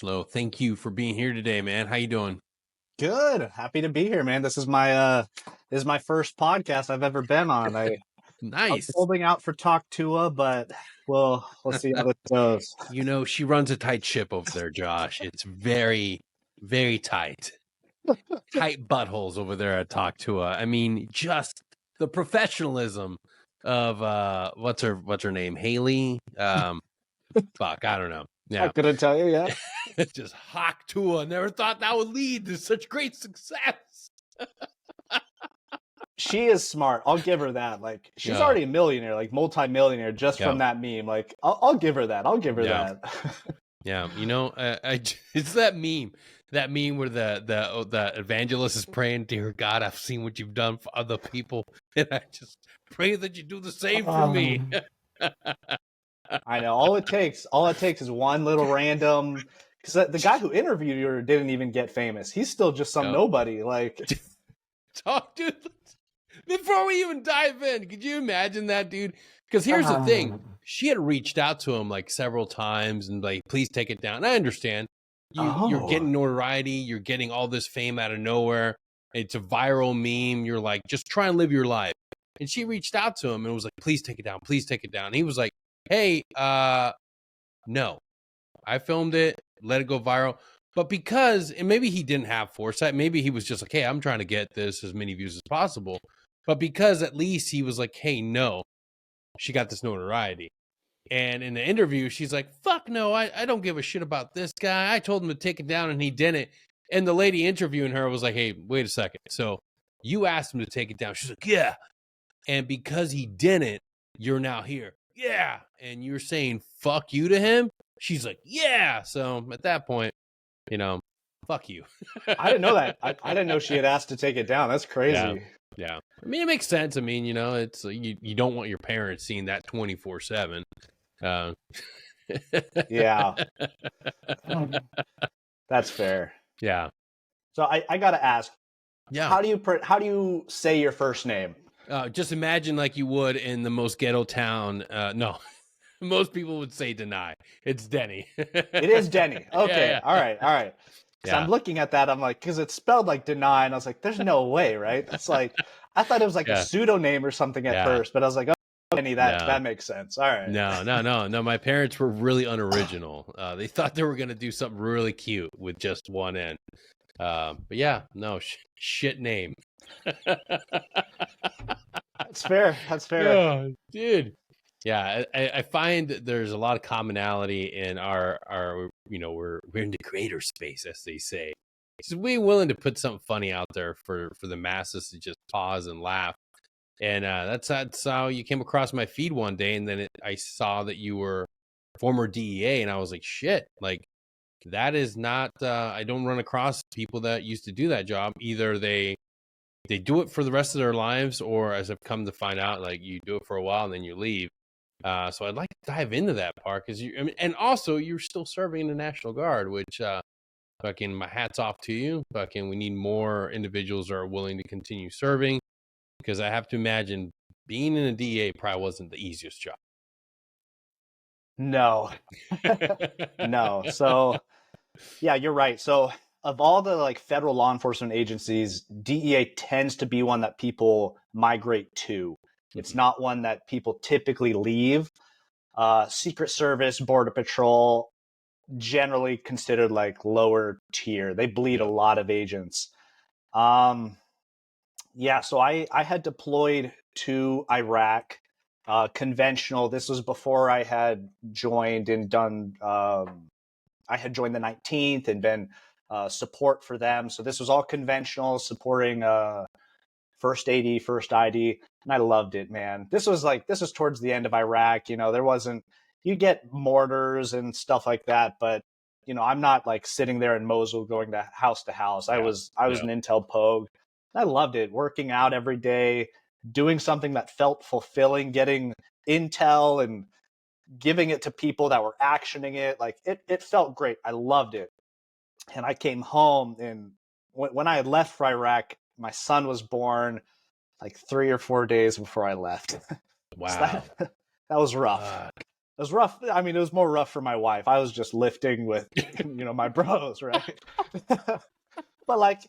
Lowe. Thank you for being here today, man. How you doing? Good. Happy to be here, man. This is my first podcast I've ever been on. I was Nice. holding out for Talk Tua, but we'll see how this goes. You know, she runs a tight ship over there, Josh. It's very, very tight. Tight buttholes over there at Talk to Her. I mean, just the professionalism of what's her name? Haley? Fuck, I don't know. Yeah. I couldn't tell you, yeah. Just Hawk Tua. Never thought that would lead to such great success. She is smart. I'll give her that. Like, she's Yeah. already a millionaire, like multi-millionaire, just Yeah. from that meme. Like, I'll give her that. I'll give her Yeah. that. Yeah, you know, it's that meme where the evangelist is praying, "Dear God, I've seen what you've done for other people, and I just pray that you do the same for me." I know. All it takes is one little random. Because the guy who interviewed her didn't even get famous. He's still just some Yep. nobody. Like, Talk, dude. Before we even dive in, could you imagine that, dude? Because here's the thing: she had reached out to him like several times and like, please take it down. I understand. You're getting notoriety. You're getting all this fame out of nowhere. It's a viral meme. You're like, just try and live your life. And she reached out to him and was like, please take it down. Please take it down. And he was like, hey, no, I filmed it. Let it go viral. But because, and maybe he didn't have foresight. Maybe he was just like, hey, I'm trying to get this as many views as possible. But because at least he was like, hey, no, she got this notoriety. And in the interview, she's like, fuck no, I don't give a shit about this guy. I told him to take it down and he didn't. And the lady interviewing her was like, hey, wait a second. So you asked him to take it down. She's like, yeah. And because he didn't, you're now here. Yeah. And you're saying fuck you to him? She's like, yeah. So at that point, you know, fuck you. I didn't know that. I didn't know she had asked to take it down. That's crazy. Yeah. I mean, it makes sense. I mean, you know, it's you don't want your parents seeing that 24/7. Yeah. That's fair. Yeah. So I got to ask, Yeah. how do you say your first name? Just imagine like you would in the most ghetto town. No, most people would say Deny. It's Denny. It is Denny. Okay. Yeah. All right. So Yeah. I'm looking at that. I'm like, because it's spelled like Deny, and I was like, there's no way, right? It's like, I thought it was like a pseudonym or something at first, but I was like, oh, Denny, that makes sense. All right. No. My parents were really unoriginal. They thought they were going to do something really cute with just one N. But yeah, no, shit name. That's fair. Oh, dude. Yeah, I find there's a lot of commonality in our you know, we're in the creator space, as they say. So we're willing to put something funny out there for the masses to just pause and laugh. And that's how you came across my feed one day, and then I saw that you were former DEA, and I was like, shit, like that is not. I don't run across people that used to do that job. Either they do it for the rest of their lives, or as I've come to find out, like you do it for a while and then you leave. So I'd like to dive into that part because and also you're still serving in the National Guard, which fucking my hat's off to you. Fucking, we need more individuals that are willing to continue serving, because I have to imagine being in a DEA probably wasn't the easiest job. No. No. So yeah, you're right. So of all the like federal law enforcement agencies, DEA tends to be one that people migrate to. It's not one that people typically leave. Secret Service, Border Patrol, generally considered like lower tier. They bleed a lot of agents. Yeah, so I had deployed to Iraq, conventional. This was before I had joined and done. I had joined the 19th and been support for them. So this was all conventional, supporting first AD, first ID, and I loved it, man. This was towards the end of Iraq. You know, there wasn't. You get mortars and stuff like that, but you know, I'm not like sitting there in Mosul going to house. I was an intel pogue. I loved it, working out every day, doing something that felt fulfilling, getting intel and giving it to people that were actioning it. Like it felt great. I loved it. And I came home, and when I had left for Iraq, my son was born like 3 or 4 days before I left. Wow. So that was rough. That was rough. I mean, it was more rough for my wife. I was just lifting with, my bros, right? But like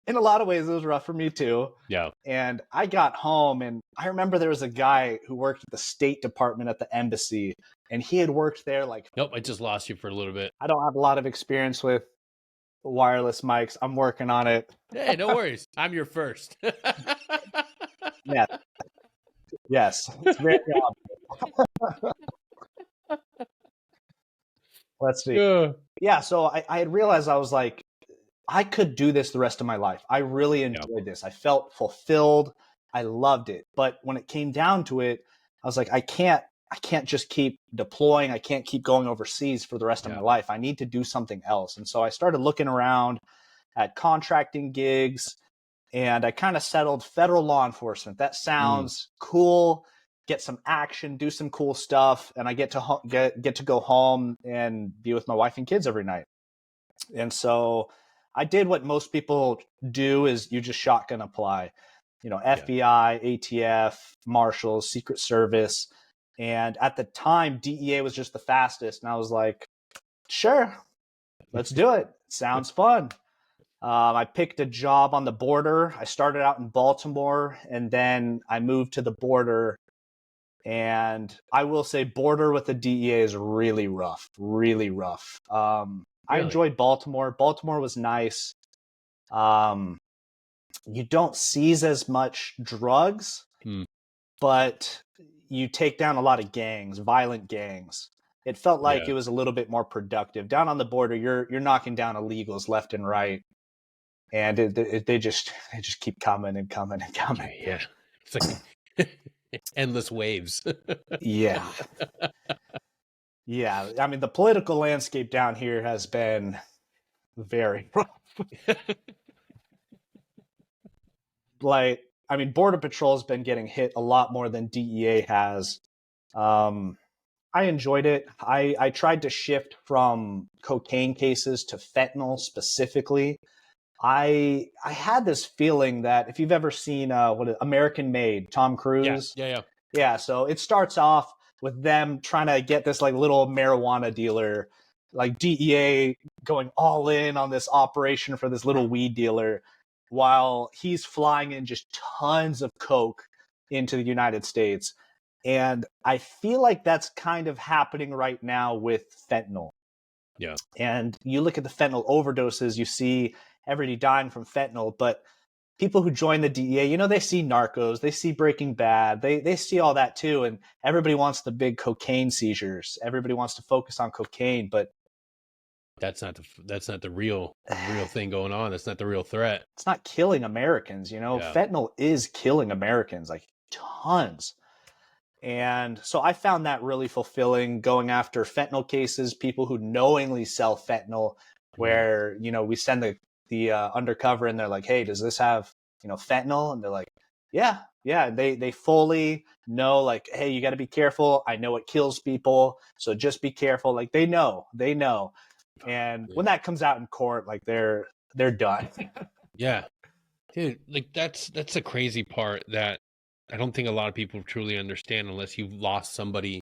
in a lot of ways, it was rough for me too. Yeah. And I got home, and I remember there was a guy who worked at the State Department at the embassy, and he had worked there like. Nope, I just lost you for a little bit. I don't have a lot of experience with wireless mics. I'm working on it. Hey, no worries. I'm your first. Yeah. Yes. It's very obvious. Let's see. Yeah. So I had realized I was like, I could do this the rest of my life. I really enjoyed this. I felt fulfilled. I loved it. But when it came down to it, I was like, I can't just keep deploying. I can't keep going overseas for the rest of my life. I need to do something else. And so I started looking around at contracting gigs, and I kind of settled federal law enforcement. That sounds cool. Get some action, do some cool stuff, and I get to go home and be with my wife and kids every night. And so I did what most people do: is you just shotgun apply. FBI, ATF, Marshals, Secret Service. And at the time, DEA was just the fastest. And I was like, sure, let's do it. Sounds fun. I picked a job on the border. I started out in Baltimore, and then I moved to the border. And I will say border with the DEA is really rough, really rough. I enjoyed Baltimore. Baltimore was nice. You don't seize as much drugs, but you take down a lot of gangs, violent gangs. It felt like it was a little bit more productive. Down on the border, you're knocking down illegals left and right, and they just keep coming and coming and coming. Yeah, it's like endless waves. Yeah. I mean, the political landscape down here has been very rough. Like, I mean, Border Patrol's been getting hit a lot more than DEA has. I enjoyed it. I tried to shift from cocaine cases to fentanyl specifically. I had this feeling that if you've ever seen American Made, Tom Cruise. Yeah. So it starts off with them trying to get this like little marijuana dealer, like DEA going all in on this operation for this little weed dealer, while he's flying in just tons of coke into the United States. And I feel like that's kind of happening right now with fentanyl. Yeah. And you look at the fentanyl overdoses, you see everybody dying from fentanyl, but people who join the DEA, they see Narcos, they see Breaking Bad, they see all that too, and everybody wants the big cocaine seizures. Everybody wants to focus on cocaine, but that's not the real thing going on. That's not the real threat. It's not killing Americans, Fentanyl is killing Americans, like tons. And so I found that really fulfilling, going after fentanyl cases, people who knowingly sell fentanyl, where, we send the undercover and they're like, hey, does this have, fentanyl? And they're like, yeah. They fully know, like, hey, you got to be careful. I know it kills people, so just be careful. Like they know. And when that comes out in court, like they're done. Yeah, dude, like that's the crazy part that I don't think a lot of people truly understand, unless you've lost somebody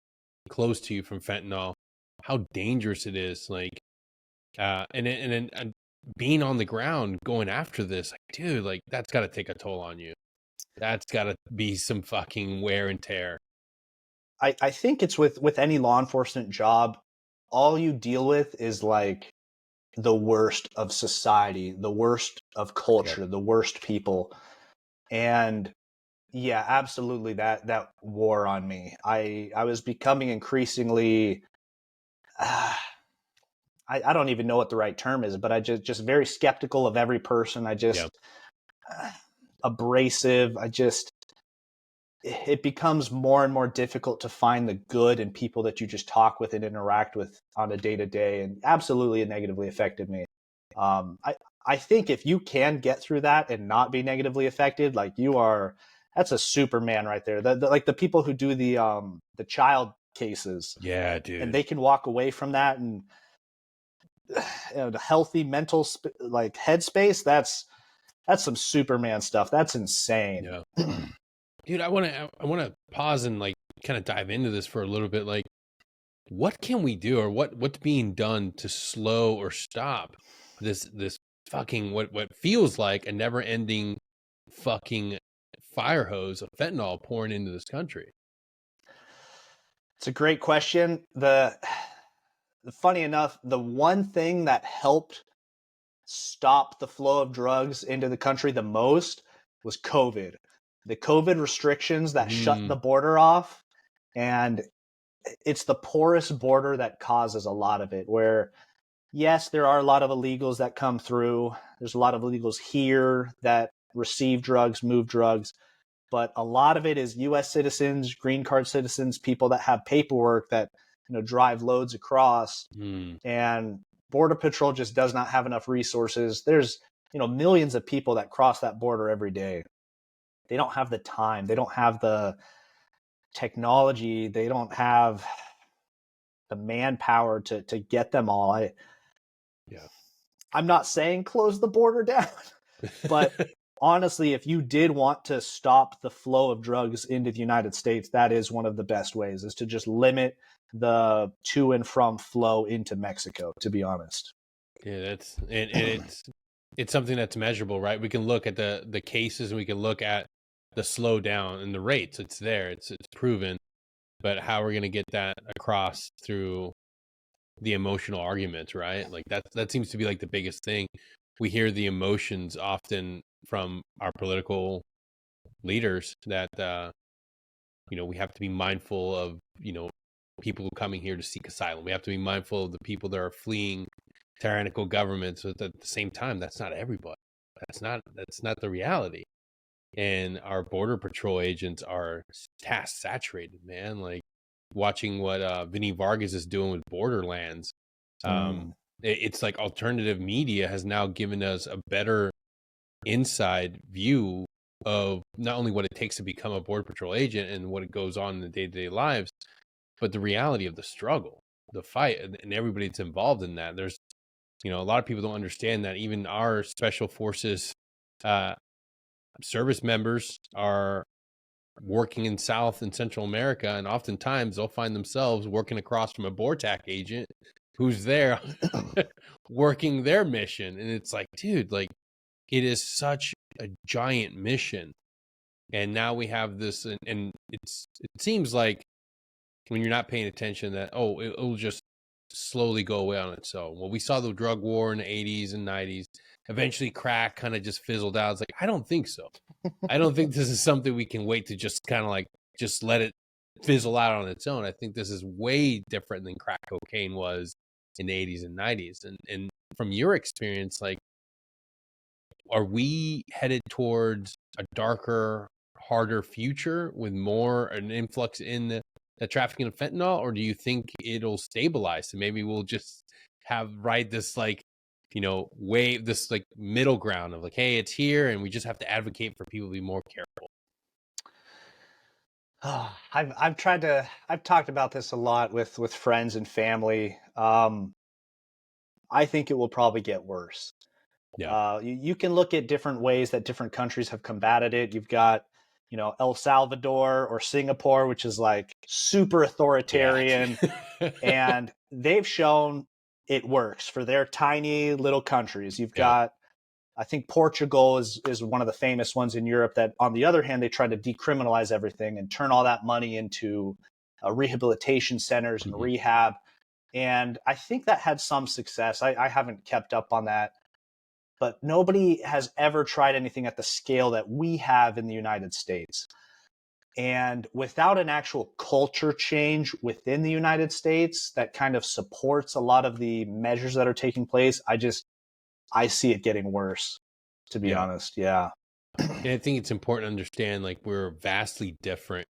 close to you from fentanyl, how dangerous it is. Like, and being on the ground going after this, like, dude, like that's got to take a toll on you. That's got to be some fucking wear and tear. I think it's with any law enforcement job, all you deal with is like the worst of society, the worst of culture, the worst people. And yeah, absolutely. That wore on me. I was becoming increasingly, I don't even know what the right term is, but I just very skeptical of every person. I just abrasive. It becomes more and more difficult to find the good in people that you just talk with and interact with on a day-to-day, and absolutely it negatively affected me. I think if you can get through that and not be negatively affected, like that's a Superman right there. Like the people who do the child cases. Yeah, dude. And they can walk away from that and the healthy mental like headspace. That's some Superman stuff. That's insane. Yeah. Dude, I want to pause and like kind of dive into this for a little bit. Like, what can we do, or what's being done to slow or stop this fucking what feels like a never ending fucking fire hose of fentanyl pouring into this country? It's a great question. The funny enough, the one thing that helped stop the flow of drugs into the country the most was COVID. The COVID restrictions that shut the border off, and it's the porous border that causes a lot of it, where yes, there are a lot of illegals that come through. There's a lot of illegals here that receive drugs, move drugs, but a lot of it is US citizens, green card citizens, people that have paperwork that, drive loads across. And Border Patrol just does not have enough resources. There's, millions of people that cross that border every day. They don't have the time. They don't have the technology. They don't have the manpower to get them all. I'm not saying close the border down, but honestly, if you did want to stop the flow of drugs into the United States, that is one of the best ways, is to just limit the to and from flow into Mexico, to be honest. Yeah, that's and it's something that's measurable, right? We can look at the cases, and we can look at the slowdown and the rates. It's there. It's proven. But how we're going to get that across through the emotional arguments, right? Like that seems to be like the biggest thing. We hear the emotions often from our political leaders that we have to be mindful of, people coming here to seek asylum. We have to be mindful of the people that are fleeing tyrannical governments. But at the same time, that's not everybody. That's not the reality. And our border patrol agents are task saturated, man. Like watching what Vinny Vargas is doing with Borderlands. It's like alternative media has now given us a better inside view of not only what it takes to become a border patrol agent and what it goes on in the day-to-day lives, but the reality of the struggle, the fight, and everybody that's involved in that. There's, a lot of people don't understand that even our special forces service members are working in South and Central America, and oftentimes they'll find themselves working across from a BORTAC agent who's there working their mission. And it's like, dude, like it is such a giant mission. And now we have this, and it seems like when you're not paying attention that, it'll just slowly go away on its own. Well, we saw the drug war in the 80s and 90s. Eventually crack kind of just fizzled out. It's like, I don't think so. I don't think this is something we can wait to just kind of like just let it fizzle out on its own. I think this is way different than crack cocaine was in the 80s and 90s. And from your experience, like, are we headed towards a darker, harder future with more an influx in the trafficking of fentanyl, or do you think it'll stabilize and maybe we'll just ride this like, wave, this like middle ground of like, hey, it's here, and we just have to advocate for people to be more careful? I've talked about this a lot with friends and family. I think it will probably get worse. Yeah. You can look at different ways that different countries have combated it. You've got, El Salvador or Singapore, which is like super authoritarian, and they've shown it works for their tiny little countries. You've got, I think Portugal is one of the famous ones in Europe that, on the other hand, they tried to decriminalize everything and turn all that money into rehabilitation centers and rehab. And I think that had some success. I haven't kept up on that, but nobody has ever tried anything at the scale that we have in the United States. And without an actual culture change within the United States that kind of supports a lot of the measures that are taking place, I see it getting worse, to be honest. Yeah. And I think it's important to understand, like, we're a vastly different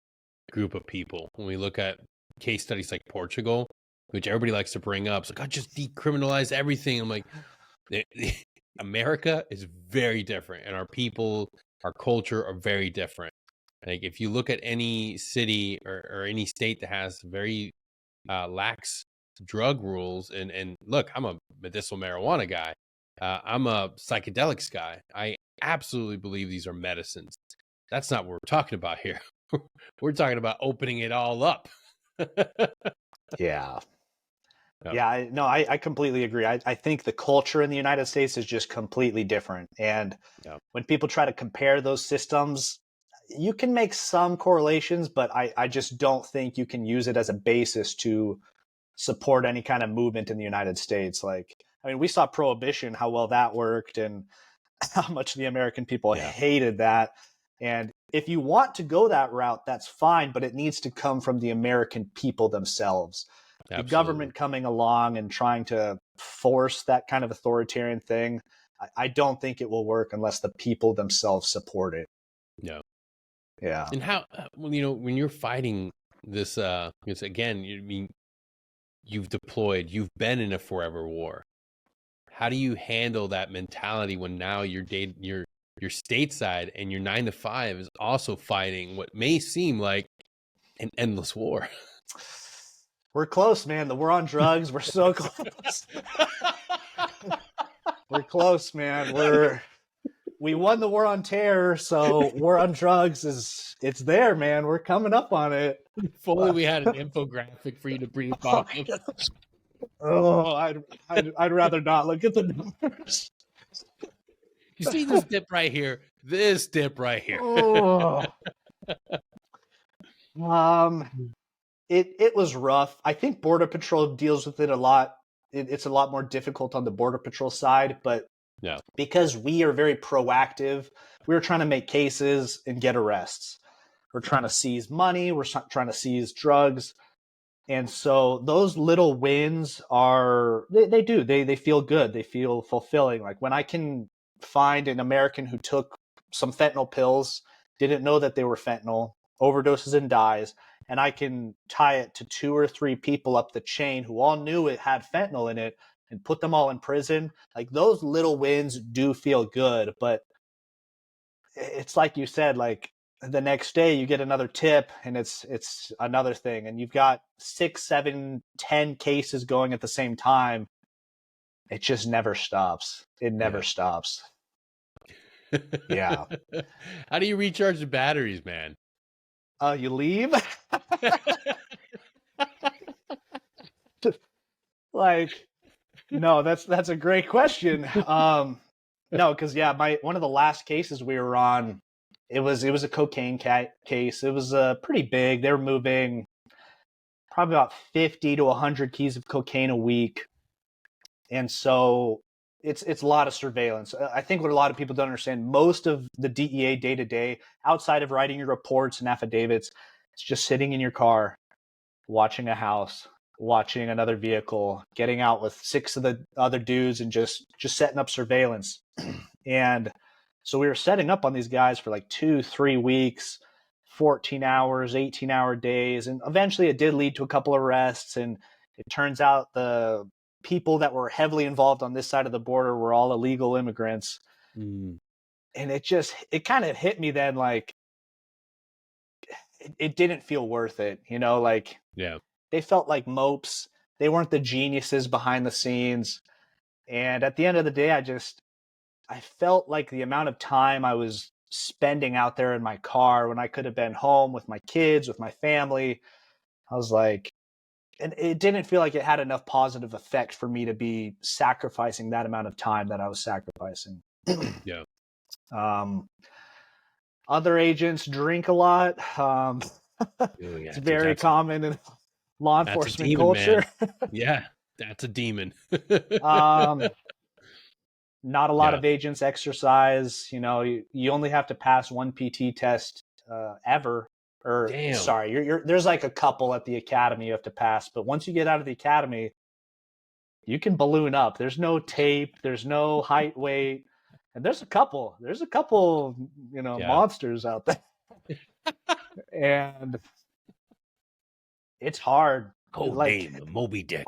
group of people. When we look at case studies like Portugal, which everybody likes to bring up, it's like, just decriminalize everything. I'm like, America is very different, and our people, our culture are very different. Like if you look at any city or any state that has very lax drug rules, and look, I'm a medicinal marijuana guy. I'm a psychedelics guy. I absolutely believe these are medicines. That's not what we're talking about here. We're talking about opening it all up. Yeah. Yeah. Yeah, I completely agree. I think the culture in the United States is just completely different. And Yeah. when people try to compare those systems, you can make some correlations, but I just don't think you can use it as a basis to support any kind of movement in the United States. Like, I mean, we saw Prohibition, how well that worked, and how much the American people Yeah. hated that. And if you want to go that route, that's fine, but it needs to come from the American people themselves. The Absolutely. government coming along and trying to force that kind of authoritarian thing, I don't think it will work unless the people themselves support it. Yeah. Yeah. And how, well, when you're fighting this, because again, you've deployed, you've been in a forever war. How do you handle that mentality when now you're stateside and your 9 to 5 is also fighting what may seem like an endless war? We're close, man. The war on drugs, we're so close. We're close, man. We won the war on terror, so war on drugs it's there, man. We're coming up on it. If only we had an infographic for you to brief off of. Oh, I'd rather not look at the numbers. You see this dip right here? This dip right here. Oh. It was rough. I think Border Patrol deals with it a lot. It's a lot more difficult on the Border Patrol side, but Yeah. because we are very proactive, we're trying to make cases and get arrests. We're trying to seize money. We're trying to seize drugs. And so those little wins they feel good. They feel fulfilling. Like when I can find an American who took some fentanyl pills, didn't know that they were fentanyl, overdoses and dies, and I can tie it to 2 or 3 people up the chain who all knew it had fentanyl in it and put them all in prison. Like those little wins do feel good, but it's like you said, like the next day you get another tip and it's another thing, and you've got 6, 7, 10 cases going at the same time. It just never stops. It never stops. Yeah. How do you recharge the batteries, man? You leave. Like, no, that's a great question. No, because one of the last cases we were on, it was a cocaine case. It was pretty big. They were moving probably about 50 to 100 keys of cocaine a week, and so it's a lot of surveillance. I think what a lot of people don't understand, most of the DEA day to day, outside of writing your reports and affidavits, it's just sitting in your car, watching a house, watching another vehicle, getting out with 6 of the other dudes and just setting up surveillance. And so we were setting up on these guys for like 2-3 weeks, 14 hours, 18-hour days, and eventually it did lead to a couple of arrests. And it turns out the people that were heavily involved on this side of the border were all illegal immigrants. And it kind of hit me then, like it didn't feel worth it, like they felt like mopes. They weren't the geniuses behind the scenes. And at the end of the day, I felt like the amount of time I was spending out there in my car when I could have been home with my kids, with my family, I was like, and it didn't feel like it had enough positive effect for me to be sacrificing that amount of time that I was sacrificing. Yeah. Other agents drink a lot. It's very common in law enforcement demon, culture. Yeah, that's a demon. Not a lot of agents exercise. You only have to pass one PT test ever. Or Damn. sorry, there's like a couple at the academy you have to pass, but once you get out of the academy, you can balloon up. There's no tape, there's no height, weight, and there's a couple monsters out there. And it's hard. Code name Moby Dick.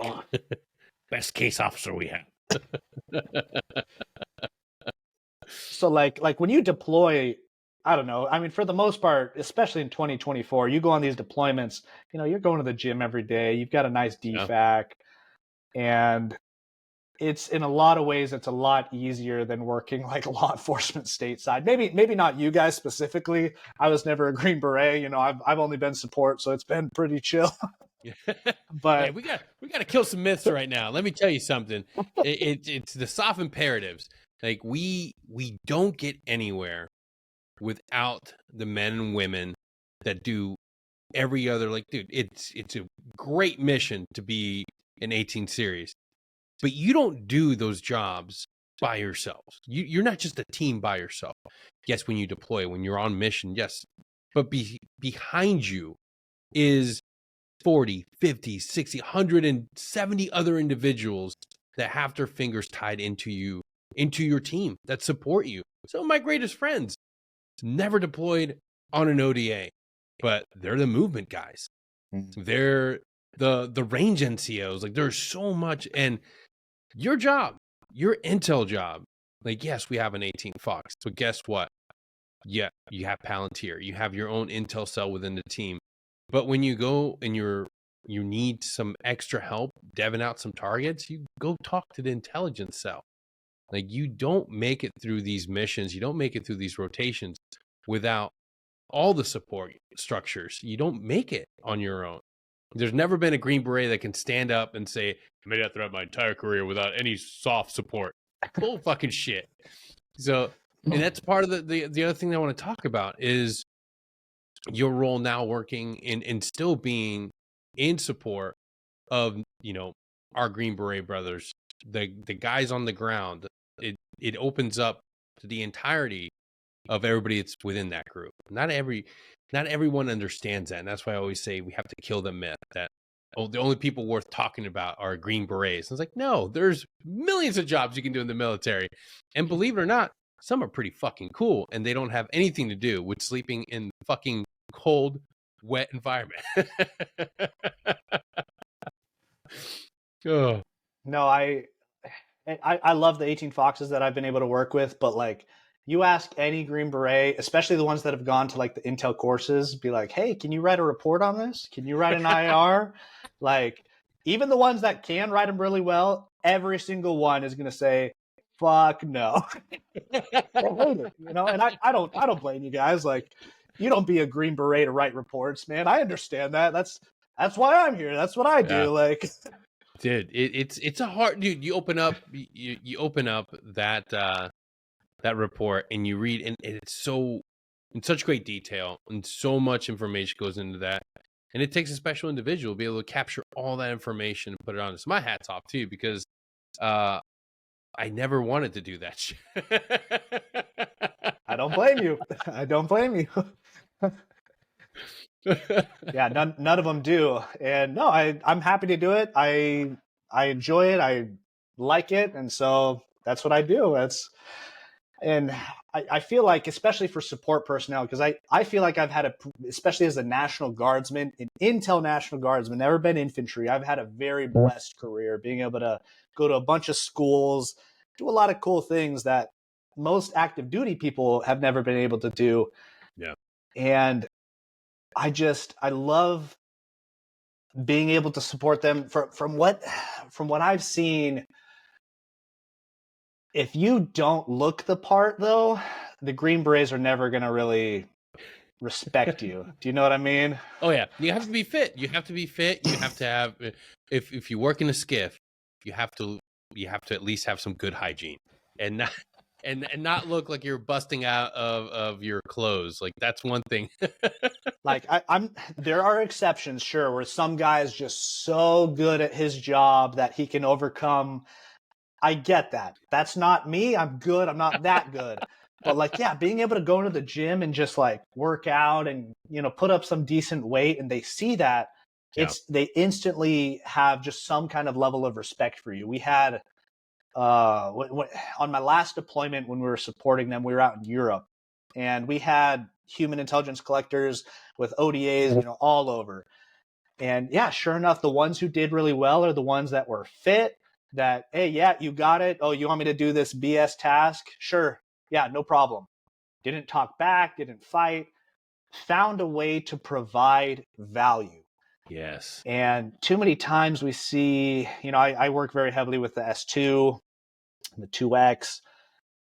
Best case officer we have. So like when you deploy, I don't know. I mean, for the most part, especially in 2024, you go on these deployments, you're going to the gym every day. You've got a nice DFAC. And it's in a lot of ways, it's a lot easier than working like law enforcement stateside. Maybe not you guys specifically. I was never a Green Beret. I've only been support, so it's been pretty chill. Hey, But we got to kill some myths right now. Let me tell you something. It's the soft imperatives. Like we don't get anywhere without the men and women that do every other, like, dude, it's a great mission to be an 18 series, but you don't do those jobs by yourselves. You're not just a team by yourself. Yes, when you deploy, when you're on mission, yes, but behind you is 40, 50, 60, 170 other individuals that have their fingers tied into you, into your team, that support you. Some of my greatest friends never deployed on an ODA, but they're the movement guys. They're the range NCOs. Like, there's so much. And your job, your intel job, like, yes, we have an 18 Fox, but guess what? Yeah, you have Palantir, you have your own intel cell within the team. But when you go and you need some extra help deving out some targets, you go talk to the intelligence cell. Like, you don't make it through these missions, you don't make it through these rotations without all the support structures. You don't make it on your own. There's never been a Green Beret that can stand up and say, I made it throughout my entire career without any soft support. Bull fucking shit. So, and that's part of the other thing that I want to talk about is your role now working and still being in support of, you know, our Green Beret brothers, the guys on the ground. It opens up to the entirety of everybody that's within that group. Not everyone understands that, and that's why I always say we have to kill the myth that, oh, the only people worth talking about are Green Berets. And it's like, no, there's millions of jobs you can do in the military, and believe it or not, some are pretty fucking cool, and they don't have anything to do with sleeping in fucking cold, wet environment. Oh. no, I love the 18 Foxes that I've been able to work with, but like you ask any Green Beret, especially the ones that have gone to like the intel courses, be like, hey, can you write a report on this? Can you write an IR? Like, even the ones that can write them really well, every single one is going to say, fuck no. I hate it, you know, and I don't blame you guys. Like, you don't be a Green Beret to write reports, man. I understand that. That's why I'm here. That's what I do. Yeah. Like, Dude, it's a hard, dude. You open up that that report and you read, and it's so in such great detail, and so much information goes into that, and it takes a special individual to be able to capture all that information and put it on. So my hat's off too, because I never wanted to do that shit. I don't blame you. I don't blame you. Yeah, none of them do. And no, I'm happy to do it. I enjoy it. I like it, and so that's what I do. And I feel like, especially for support personnel, because I feel like I've had especially as a National Guardsman, an Intel National Guardsman, never been infantry. I've had a very blessed career, being able to go to a bunch of schools, do a lot of cool things that most active duty people have never been able to do. Yeah. And I love being able to support them. From what I've seen, if you don't look the part, though, the Green Berets are never going to really respect you. Do you know what I mean? Oh yeah, you have to be fit. You have to be fit. You have to have, if you work in a skiff, you have to at least have some good hygiene, and not not look like you're busting out of your clothes. Like, that's one thing. Like, there are exceptions, sure, where some guy is just so good at his job that he can overcome. I get that. That's not me. I'm good. I'm not that good. But like, yeah, being able to go into the gym and just like work out and, you know, put up some decent weight, and they see that, Yeah. they instantly have just some kind of level of respect for you. We had on my last deployment, when we were supporting them, we were out in Europe, and we had human intelligence collectors with ODAs, you know, all over. And yeah, sure enough, the ones who did really well are the ones that were fit, that, hey, yeah, you got it. Oh, you want me to do this BS task? Sure. Yeah, no problem. Didn't talk back, didn't fight, found a way to provide value. Yes. And too many times we see, you know, I work very heavily with the S2, the 2X,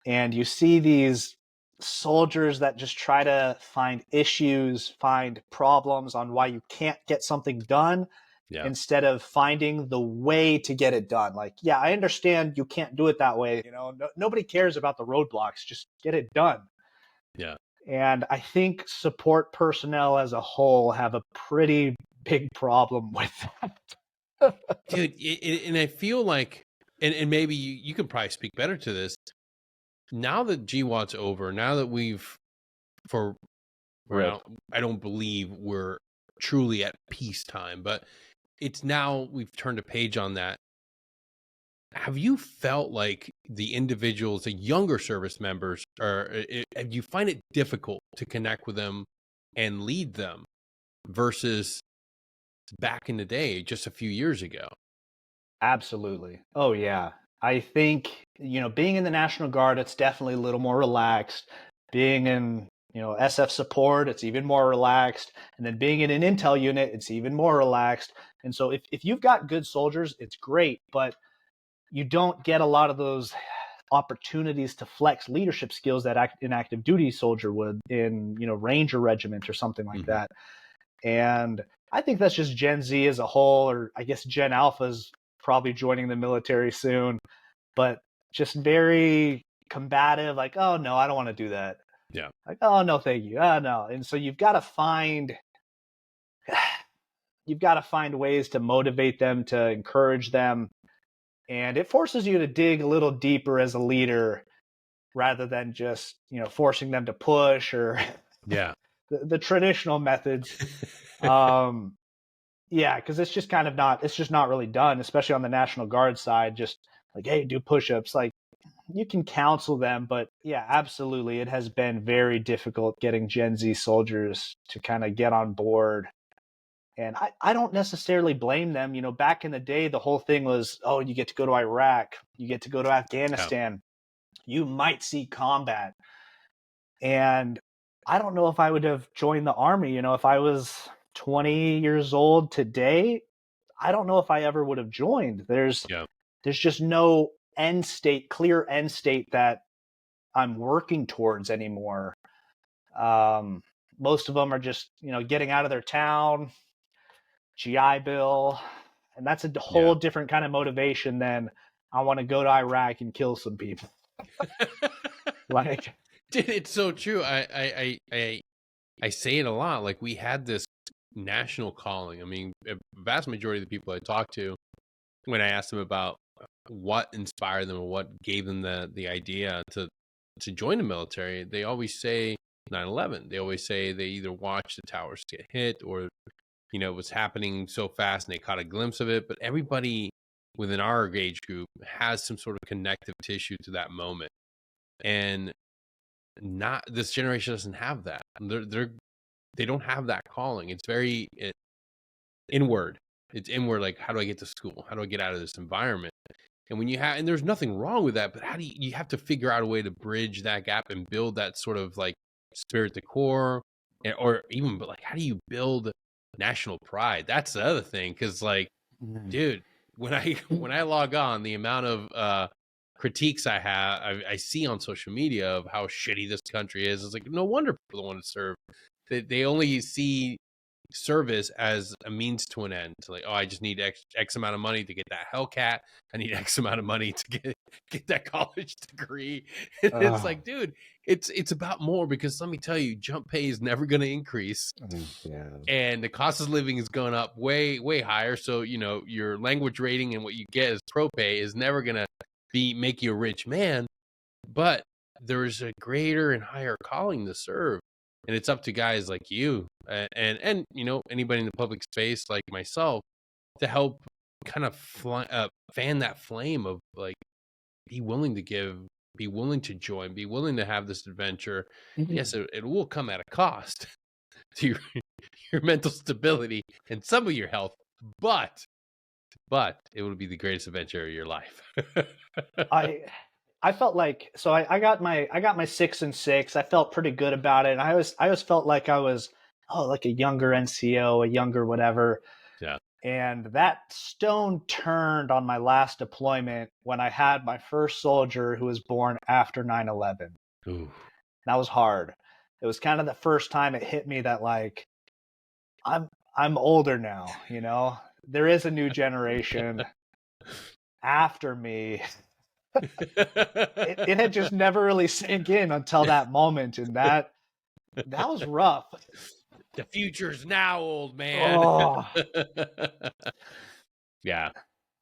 and you see these soldiers that just try to find issues, find problems on why you can't get something done. Yeah. instead of finding the way to get it done. Like, yeah, I understand you can't do it that way. Nobody cares about the roadblocks. Just get it done. Yeah. And I think support personnel as a whole have a pretty big problem with that. Dude, and I feel like, and maybe you can probably speak better to this. Now that GWAT's over, now that I don't believe we're truly at peacetime, but it's now we've turned a page on that. Have you felt like the individuals, the younger service members, do you find it difficult to connect with them and lead them versus back in the day, just a few years ago? Absolutely. Oh, yeah. I think, being in the National Guard, it's definitely a little more relaxed. Being in, SF support, it's even more relaxed. And then being in an intel unit, it's even more relaxed. And so if you've got good soldiers, it's great, but you don't get a lot of those opportunities to flex leadership skills that an active duty soldier would in, Ranger regiment or something like Mm-hmm. that. And I think that's just Gen Z as a whole, or I guess Gen Alpha's probably joining the military soon, but just very combative, like, oh no, I don't want to do that. Yeah. Like, oh no, thank you. Oh no. And so you've got to find ways to motivate them, to encourage them. And it forces you to dig a little deeper as a leader rather than just, forcing them to push or Yeah. the traditional methods. Yeah, because it's just not really done, especially on the National Guard side. Just like, hey, do push-ups. Like, you can counsel them, but yeah, absolutely, it has been very difficult getting Gen Z soldiers to kind of get on board. And I don't necessarily blame them. Back in the day, the whole thing was, oh, you get to go to Iraq, you get to go to Afghanistan, you might see combat. And I don't know if I would have joined the Army. If I was 20 years old today, I don't know if I ever would have joined. There's Yeah. just no clear end state that I'm working towards anymore. Most of them are just, getting out of their town, GI Bill, and that's a whole different kind of motivation than I want to go to Iraq and kill some people. Like, Dude, it's so true. I say it a lot. Like, we had this national calling. I mean, a vast majority of the people I talk to, when I ask them about what inspired them or what gave them the idea to join the military, they always say 9/11. They always say they either watched the towers get hit or, it was happening so fast and they caught a glimpse of it. But everybody within our age group has some sort of connective tissue to that moment. And not this generation doesn't have that. They don't have that calling. It's very inward. It's inward. Like, how do I get to school? How do I get out of this environment? And when you have, and there's nothing wrong with that, but how do you have to figure out a way to bridge that gap and build that sort of like spirit to core, or even, but like, how do you build national pride? That's the other thing. Cause like, dude, when I log on, the amount of, critiques I see on social media of how shitty this country is. It's like, no wonder people don't want to serve. They only see service as a means to an end. Like, oh, I just need X amount of money to get that Hellcat. I need X amount of money to get that college degree. And it's like, dude, it's about more, because let me tell you, jump pay is never going to increase. Yeah. And the cost of living is going up way, way higher. So, your language rating and what you get as pro pay is never going to make you a rich man. But there's a greater and higher calling to serve. And it's up to guys like you and anybody in the public space like myself to help kind of fan that flame of like, be willing to give, be willing to join, be willing to have this adventure. Yes, it will come at a cost to your mental stability and some of your health, but it will be the greatest adventure of your life. I felt like, so I got my 6 and 6. I felt pretty good about it. And I always felt like I was, like a younger NCO, a younger whatever. Yeah. And that stone turned on my last deployment when I had my first soldier who was born after 9/11. Ooh. That was hard. It was kind of the first time it hit me that like, I'm older now, there is a new generation after me. It had just never really sank in until that moment, and that was rough. The future's now, old man. Oh Yeah.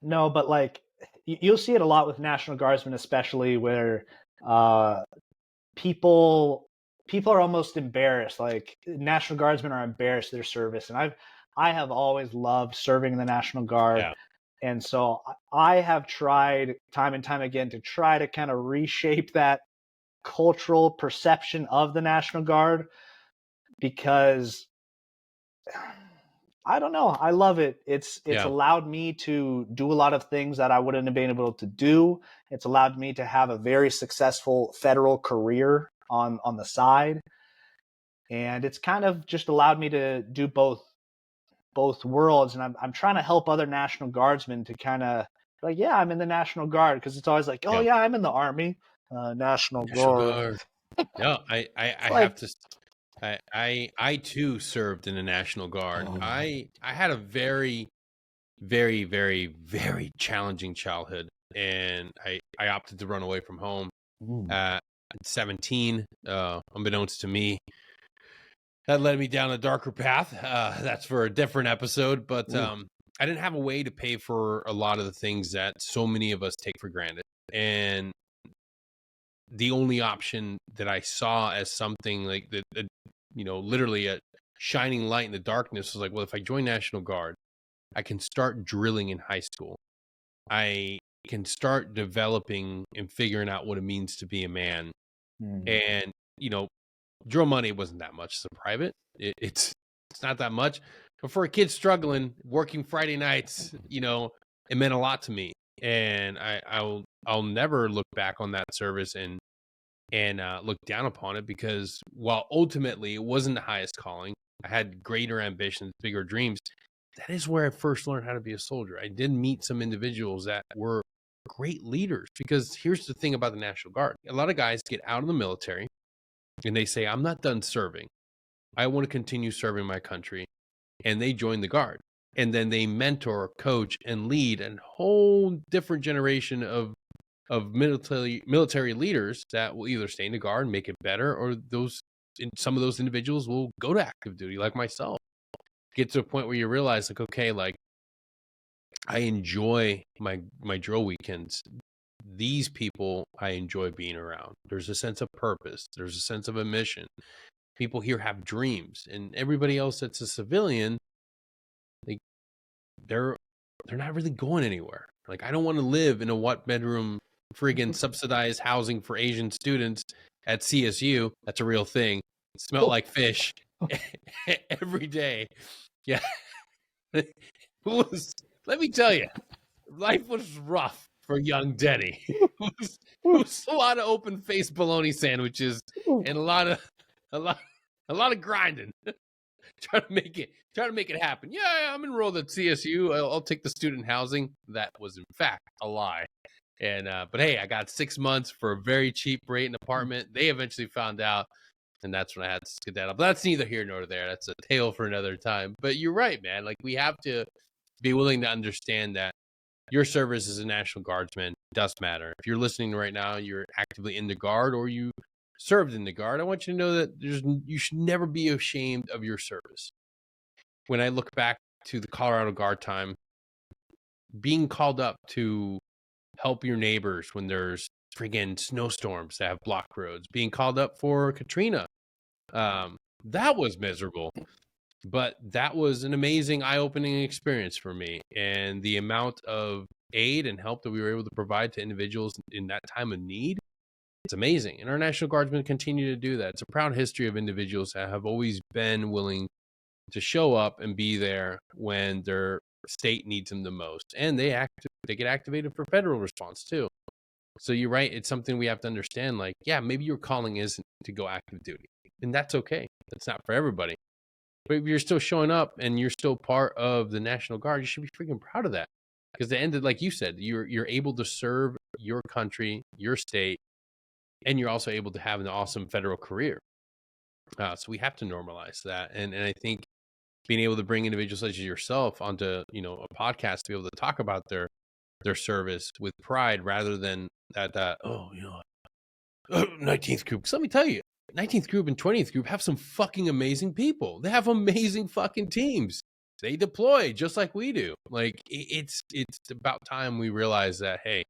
no, but like you'll see it a lot with National Guardsmen, especially where uh, people are almost embarrassed. Like National Guardsmen are embarrassed of their service, and I have always loved serving in the National Guard. Yeah. And so I have tried time and time again to try to kind of reshape that cultural perception of the National Guard, because I don't know, I love it. It's Yeah. allowed me to do a lot of things that I wouldn't have been able to do. It's allowed me to have a very successful federal career on the side. And it's kind of just allowed me to do both worlds. And I'm trying to help other National Guardsmen to kind of like, yeah, I'm in the National Guard, because it's always like, oh Yeah. yeah, I'm in the Army. National National Guard. Guard. No, I Like, have to. I too served in the National Guard. I had a very, very, very, very challenging childhood, and I opted to run away from home at 17. Unbeknownst to me, that led me down a darker path. That's for a different episode. But I didn't have a way to pay for a lot of the things that so many of us take for granted, and the only option that I saw as something like that, literally a shining light in the darkness was like, well, if I join National Guard, I can start drilling in high school. I can start developing and figuring out what it means to be a man. And, drill money wasn't that much as a private. It's not that much. But for a kid struggling, working Friday nights, it meant a lot to me. And I'll never look back on that service and look down upon it, because while ultimately it wasn't the highest calling, I had greater ambitions, bigger dreams. That is where I first learned how to be a soldier. I did meet some individuals that were great leaders, because here's the thing about the National Guard. A lot of guys get out of the military and they say, I'm not done serving. I want to continue serving my country. And they join the Guard. And then they mentor, coach, and lead a whole different generation of military leaders that will either stay in the Guard and make it better, or some of those individuals will go to active duty, like myself. Get to a point where you realize, like, okay, like, I enjoy my drill weekends. These people I enjoy being around. There's a sense of purpose. There's a sense of a mission. People here have dreams, and everybody else that's a civilian, like, they're not really going anywhere. Like, I don't want to live in a one-bedroom friggin' subsidized housing for Asian students at CSU. That's a real thing. It smelled like fish every day. Yeah. Let me tell you, life was rough for young Denny. It was a lot of open faced bologna sandwiches and a lot of grinding. trying to make it happen. Yeah, I'm enrolled at CSU. I'll take the student housing. That was in fact a lie. And but hey, I got 6 months for a very cheap rate in an apartment. They eventually found out, and that's when I had to skedaddle. But that's neither here nor there. That's a tale for another time. But you're right, man. Like, we have to be willing to understand that your service as a National Guardsman does matter. If you're listening right now, you're actively in the Guard or you served in the Guard, I want you to know that you should never be ashamed of your service. When I look back to the Colorado Guard time, being called up to help your neighbors when there's friggin' snowstorms that have blocked roads, being called up for Katrina, that was miserable. But that was an amazing, eye-opening experience for me. And the amount of aid and help that we were able to provide to individuals in that time of need, it's amazing. And our National Guardsmen continue to do that. It's a proud history of individuals that have always been willing to show up and be there when their state needs them the most. And they get activated for federal response too. So you're right. It's something we have to understand. Like, yeah, maybe your calling isn't to go active duty, and that's okay. That's not for everybody. But if you're still showing up and you're still part of the National Guard, you should be freaking proud of that. Because the end of, like you said, you're able to serve your country, your state, and you're also able to have an awesome federal career. So we have to normalize that. And I think being able to bring individuals such as yourself onto, you know, a podcast to be able to talk about their service with pride rather than that oh, you know, 19th group. So let me tell you, 19th group and 20th group have some fucking amazing people. They have amazing fucking teams. They deploy just like we do. Like it's about time we realize that, hey,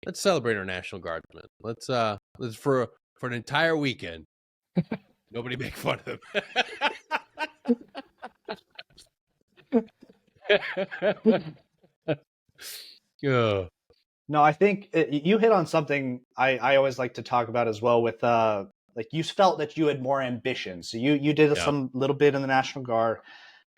let's celebrate our National Guardsmen. Let's for an entire weekend. Nobody make fun of them. Yeah. No, I think you hit on something I always like to talk about as well with like you felt that you had more ambition. So you did Yeah. some little bit in the National Guard,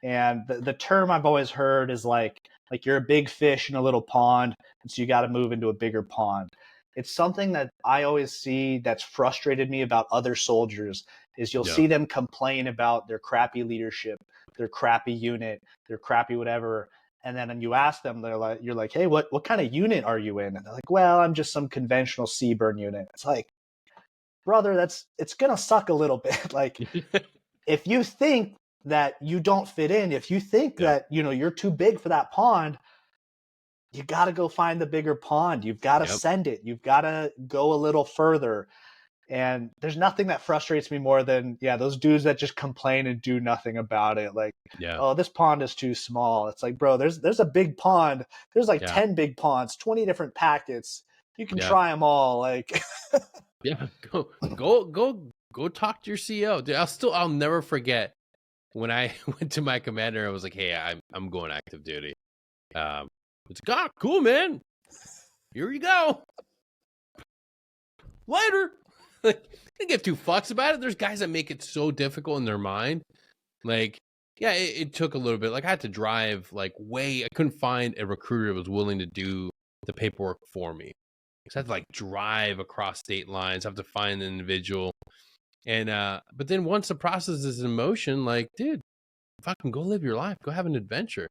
and the term I've always heard is like you're a big fish in a little pond, and so you got to move into a bigger pond. It's something that I always see that's frustrated me about other soldiers is you'll Yeah. see them complain about their crappy leadership, their crappy unit, their crappy whatever. And then you ask them, you're like, hey, what kind of unit are you in? And they're like, well, I'm just some conventional Seaburn unit. It's like, brother, it's gonna suck a little bit. Like, if you think that you don't fit in, if you think Yeah. that you're too big for that pond, you got to go find the bigger pond. You've got to Yep. send it. You've got to go a little further. And there's nothing that frustrates me more than those dudes that just complain and do nothing about it. Like, Yeah. oh, this pond is too small. It's like, bro, there's a big pond. There's like Yeah. 10 big ponds, 20 different packets. You can Yeah. try them all. Like, Yeah. Go talk to your CEO. Dude, I'll never forget when I went to my commander. I was like, hey, I'm going active duty. It's like, oh, cool, man. Here you go. Later. Like, I give two fucks about it. There's guys that make it so difficult in their mind. Like, yeah, it took a little bit. Like, I had to drive like I couldn't find a recruiter that was willing to do the paperwork for me. So I had to like drive across state lines. I have to find an individual. And but then once the process is in motion, like, dude, fucking go live your life. Go have an adventure.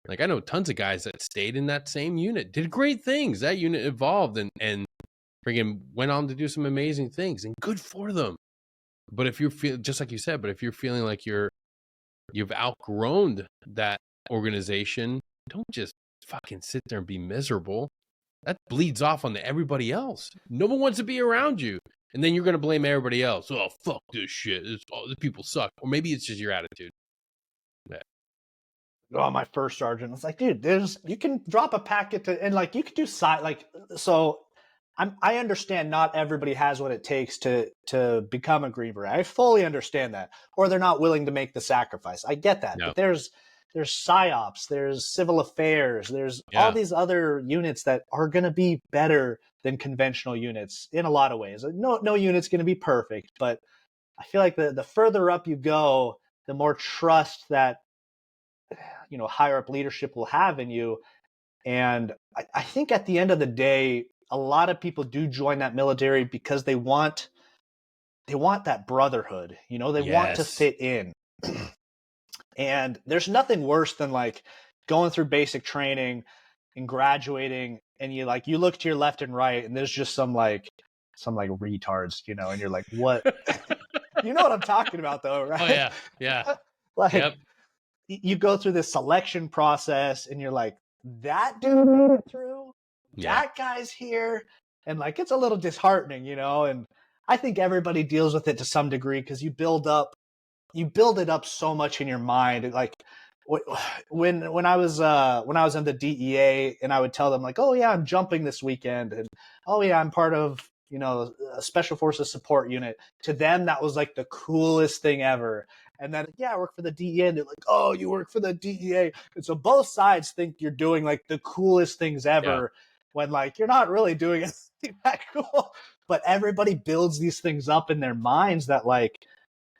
Like, I know tons of guys that stayed in that same unit, did great things. That unit evolved and freaking went on to do some amazing things, and good for them. But if you're feeling, just like you said, but if you're feeling like you've outgrown that organization, don't just fucking sit there and be miserable. That bleeds off on everybody else. No one wants to be around you. And then you're going to blame everybody else. Oh, fuck this shit. These people suck. Or maybe it's just your attitude. Yeah. oh, my first sergeant. It's like, dude, you can drop a packet and like you could do so. I understand not everybody has what it takes to become a Green Beret. I fully understand that, or they're not willing to make the sacrifice. I get that, No. but there's psyops, there's civil affairs, there's all these other units that are going to be better than conventional units in a lot of ways. No unit's going to be perfect, but I feel like the further up you go, the more trust that higher up leadership will have in you. And I think at the end of the day, a lot of people do join that military because they want that brotherhood. They want to fit in. And there's nothing worse than like going through basic training and graduating, and you look to your left and right, and there's just some retards, and you're like, what? You know what I'm talking about, though, right? Oh yeah, yeah. Like, yep. You go through this selection process, and you're like, that dude made it through. That guy's here, and like it's a little disheartening, and I think everybody deals with it to some degree because you build it up so much in your mind. Like when I was in the DEA, and I would tell them like, oh yeah, I'm jumping this weekend, and oh yeah, I'm part of a special forces support unit. To them, that was like the coolest thing ever. And then, I work for the DEA. And they're like, oh, you work for the DEA. And so both sides think you're doing like the coolest things ever when like you're not really doing anything that cool. But everybody builds these things up in their minds that like,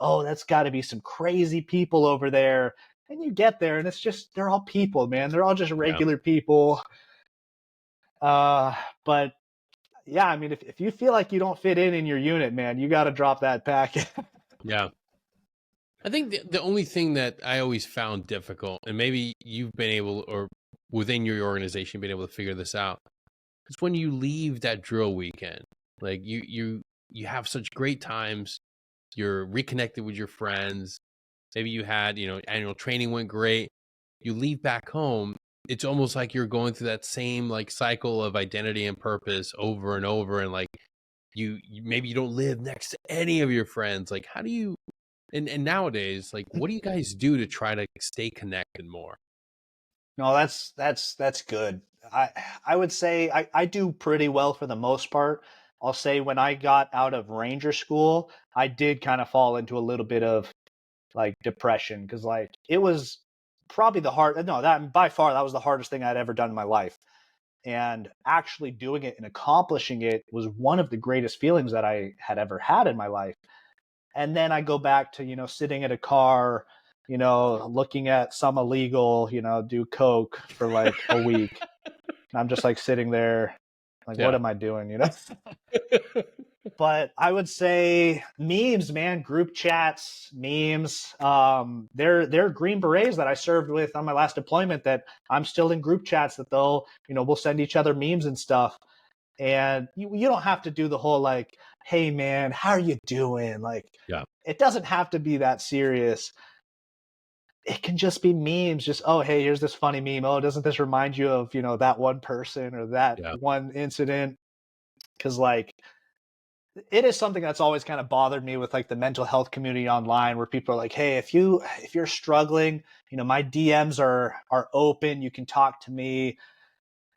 oh, that's got to be some crazy people over there. And you get there and it's just, they're all people, man. They're all just regular people. But yeah, I mean, if you feel like you don't fit in your unit, man, you got to drop that packet. Yeah. I think the only thing that I always found difficult, and maybe you've been able, or within your organization, been able to figure this out, is when you leave that drill weekend. Like you have such great times. You're reconnected with your friends. Maybe you had, annual training went great. You leave back home. It's almost like you're going through that same like cycle of identity and purpose over and over. And like you maybe you don't live next to any of your friends. Like, how do you, and nowadays, like, what do you guys do to try to stay connected more? No, that's good. I would say I do pretty well for the most part. I'll say when I got out of Ranger school, I did kind of fall into a little bit of like depression because like it was probably that by far that was the hardest thing I'd ever done in my life. And actually doing it and accomplishing it was one of the greatest feelings that I had ever had in my life. And then I go back to, sitting at a car, looking at some illegal, do coke for like a week. And I'm just like sitting there, like, what Yeah. am I doing, But I would say memes, man, group chats, memes. They're Green Berets that I served with on my last deployment that I'm still in group chats that we'll send each other memes and stuff. And you don't have to do the whole like, hey man, how are you doing? Like, Yeah. it doesn't have to be that serious. It can just be memes. Just, oh, hey, here's this funny meme. Oh, doesn't this remind you of, that one person or that Yeah. one incident? Because like, it is something that's always kind of bothered me with like the mental health community online, where people are like, hey, if you're struggling, my DMs are open. You can talk to me.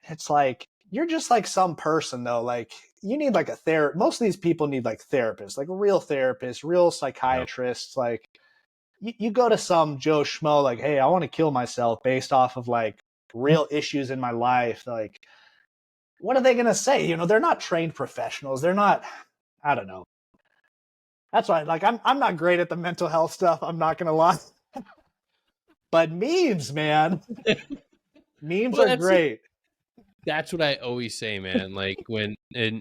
It's like, you're just like some person though. Like, you need like a therapist. Most of these people need like therapists, like a real therapist, real psychiatrists. Like, you go to some Joe Schmo, like, hey, I want to kill myself based off of like real issues in my life. Like, what are they going to say? They're not trained professionals. They're not, I don't know. That's why, like, I'm not great at the mental health stuff. I'm not going to lie. But memes, man, memes Well, are great. that's what I always say, man. Like and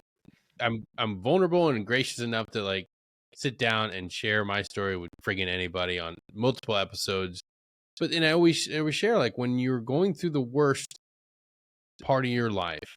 I'm vulnerable and gracious enough to like sit down and share my story with friggin' anybody on multiple episodes. But then I always share, like, when you're going through the worst part of your life,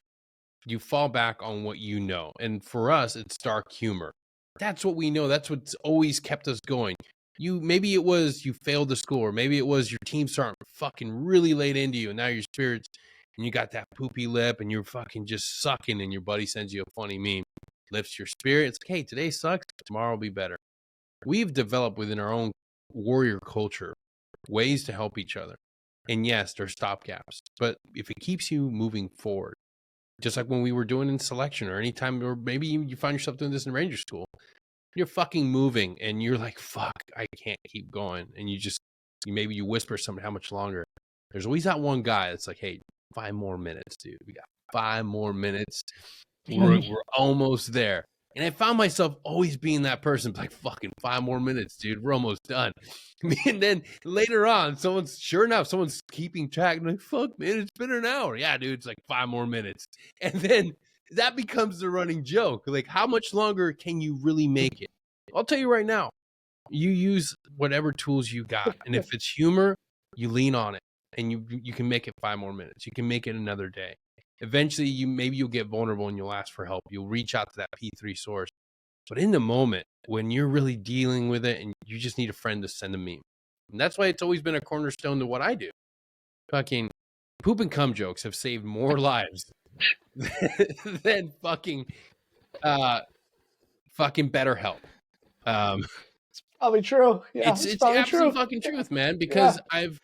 you fall back on what you know. And for us, it's dark humor. That's what we know. That's what's always kept us going. Maybe it was you failed the school, or maybe it was your team starting fucking really late into you, and now your spirits and you got that poopy lip and you're fucking just sucking, and your buddy sends you a funny meme, lifts your spirit. It's like, hey, today sucks, tomorrow will be better. We've developed within our own warrior culture ways to help each other. And yes, there's stopgaps, but if it keeps you moving forward, just like when we were doing in selection, or anytime, or maybe you find yourself doing this in Ranger School, you're fucking moving and you're like, fuck, I can't keep going. And maybe you whisper something, how much longer? There's always that one guy that's like, hey, 5 more minutes, dude. We got 5 more minutes. We're almost there. And I found myself always being that person, like, fucking 5 more minutes, dude. We're almost done. And then later on, someone's keeping track. I'm like, fuck, man, it's been an hour. Yeah, dude, it's like 5 more minutes. And then that becomes the running joke. Like, how much longer can you really make it? I'll tell you right now, you use whatever tools you got. And if it's humor, you lean on it, and you can make it 5 more minutes. You can make it another day. Eventually, you'll get vulnerable and you'll ask for help. You'll reach out to that P3 source. But in the moment, when you're really dealing with it and you just need a friend to send a meme. And that's why it's always been a cornerstone to what I do. Fucking poop and cum jokes have saved more lives than fucking better help. Probably true. Yeah, it's probably absolute true. fucking truth, man. Because Yeah.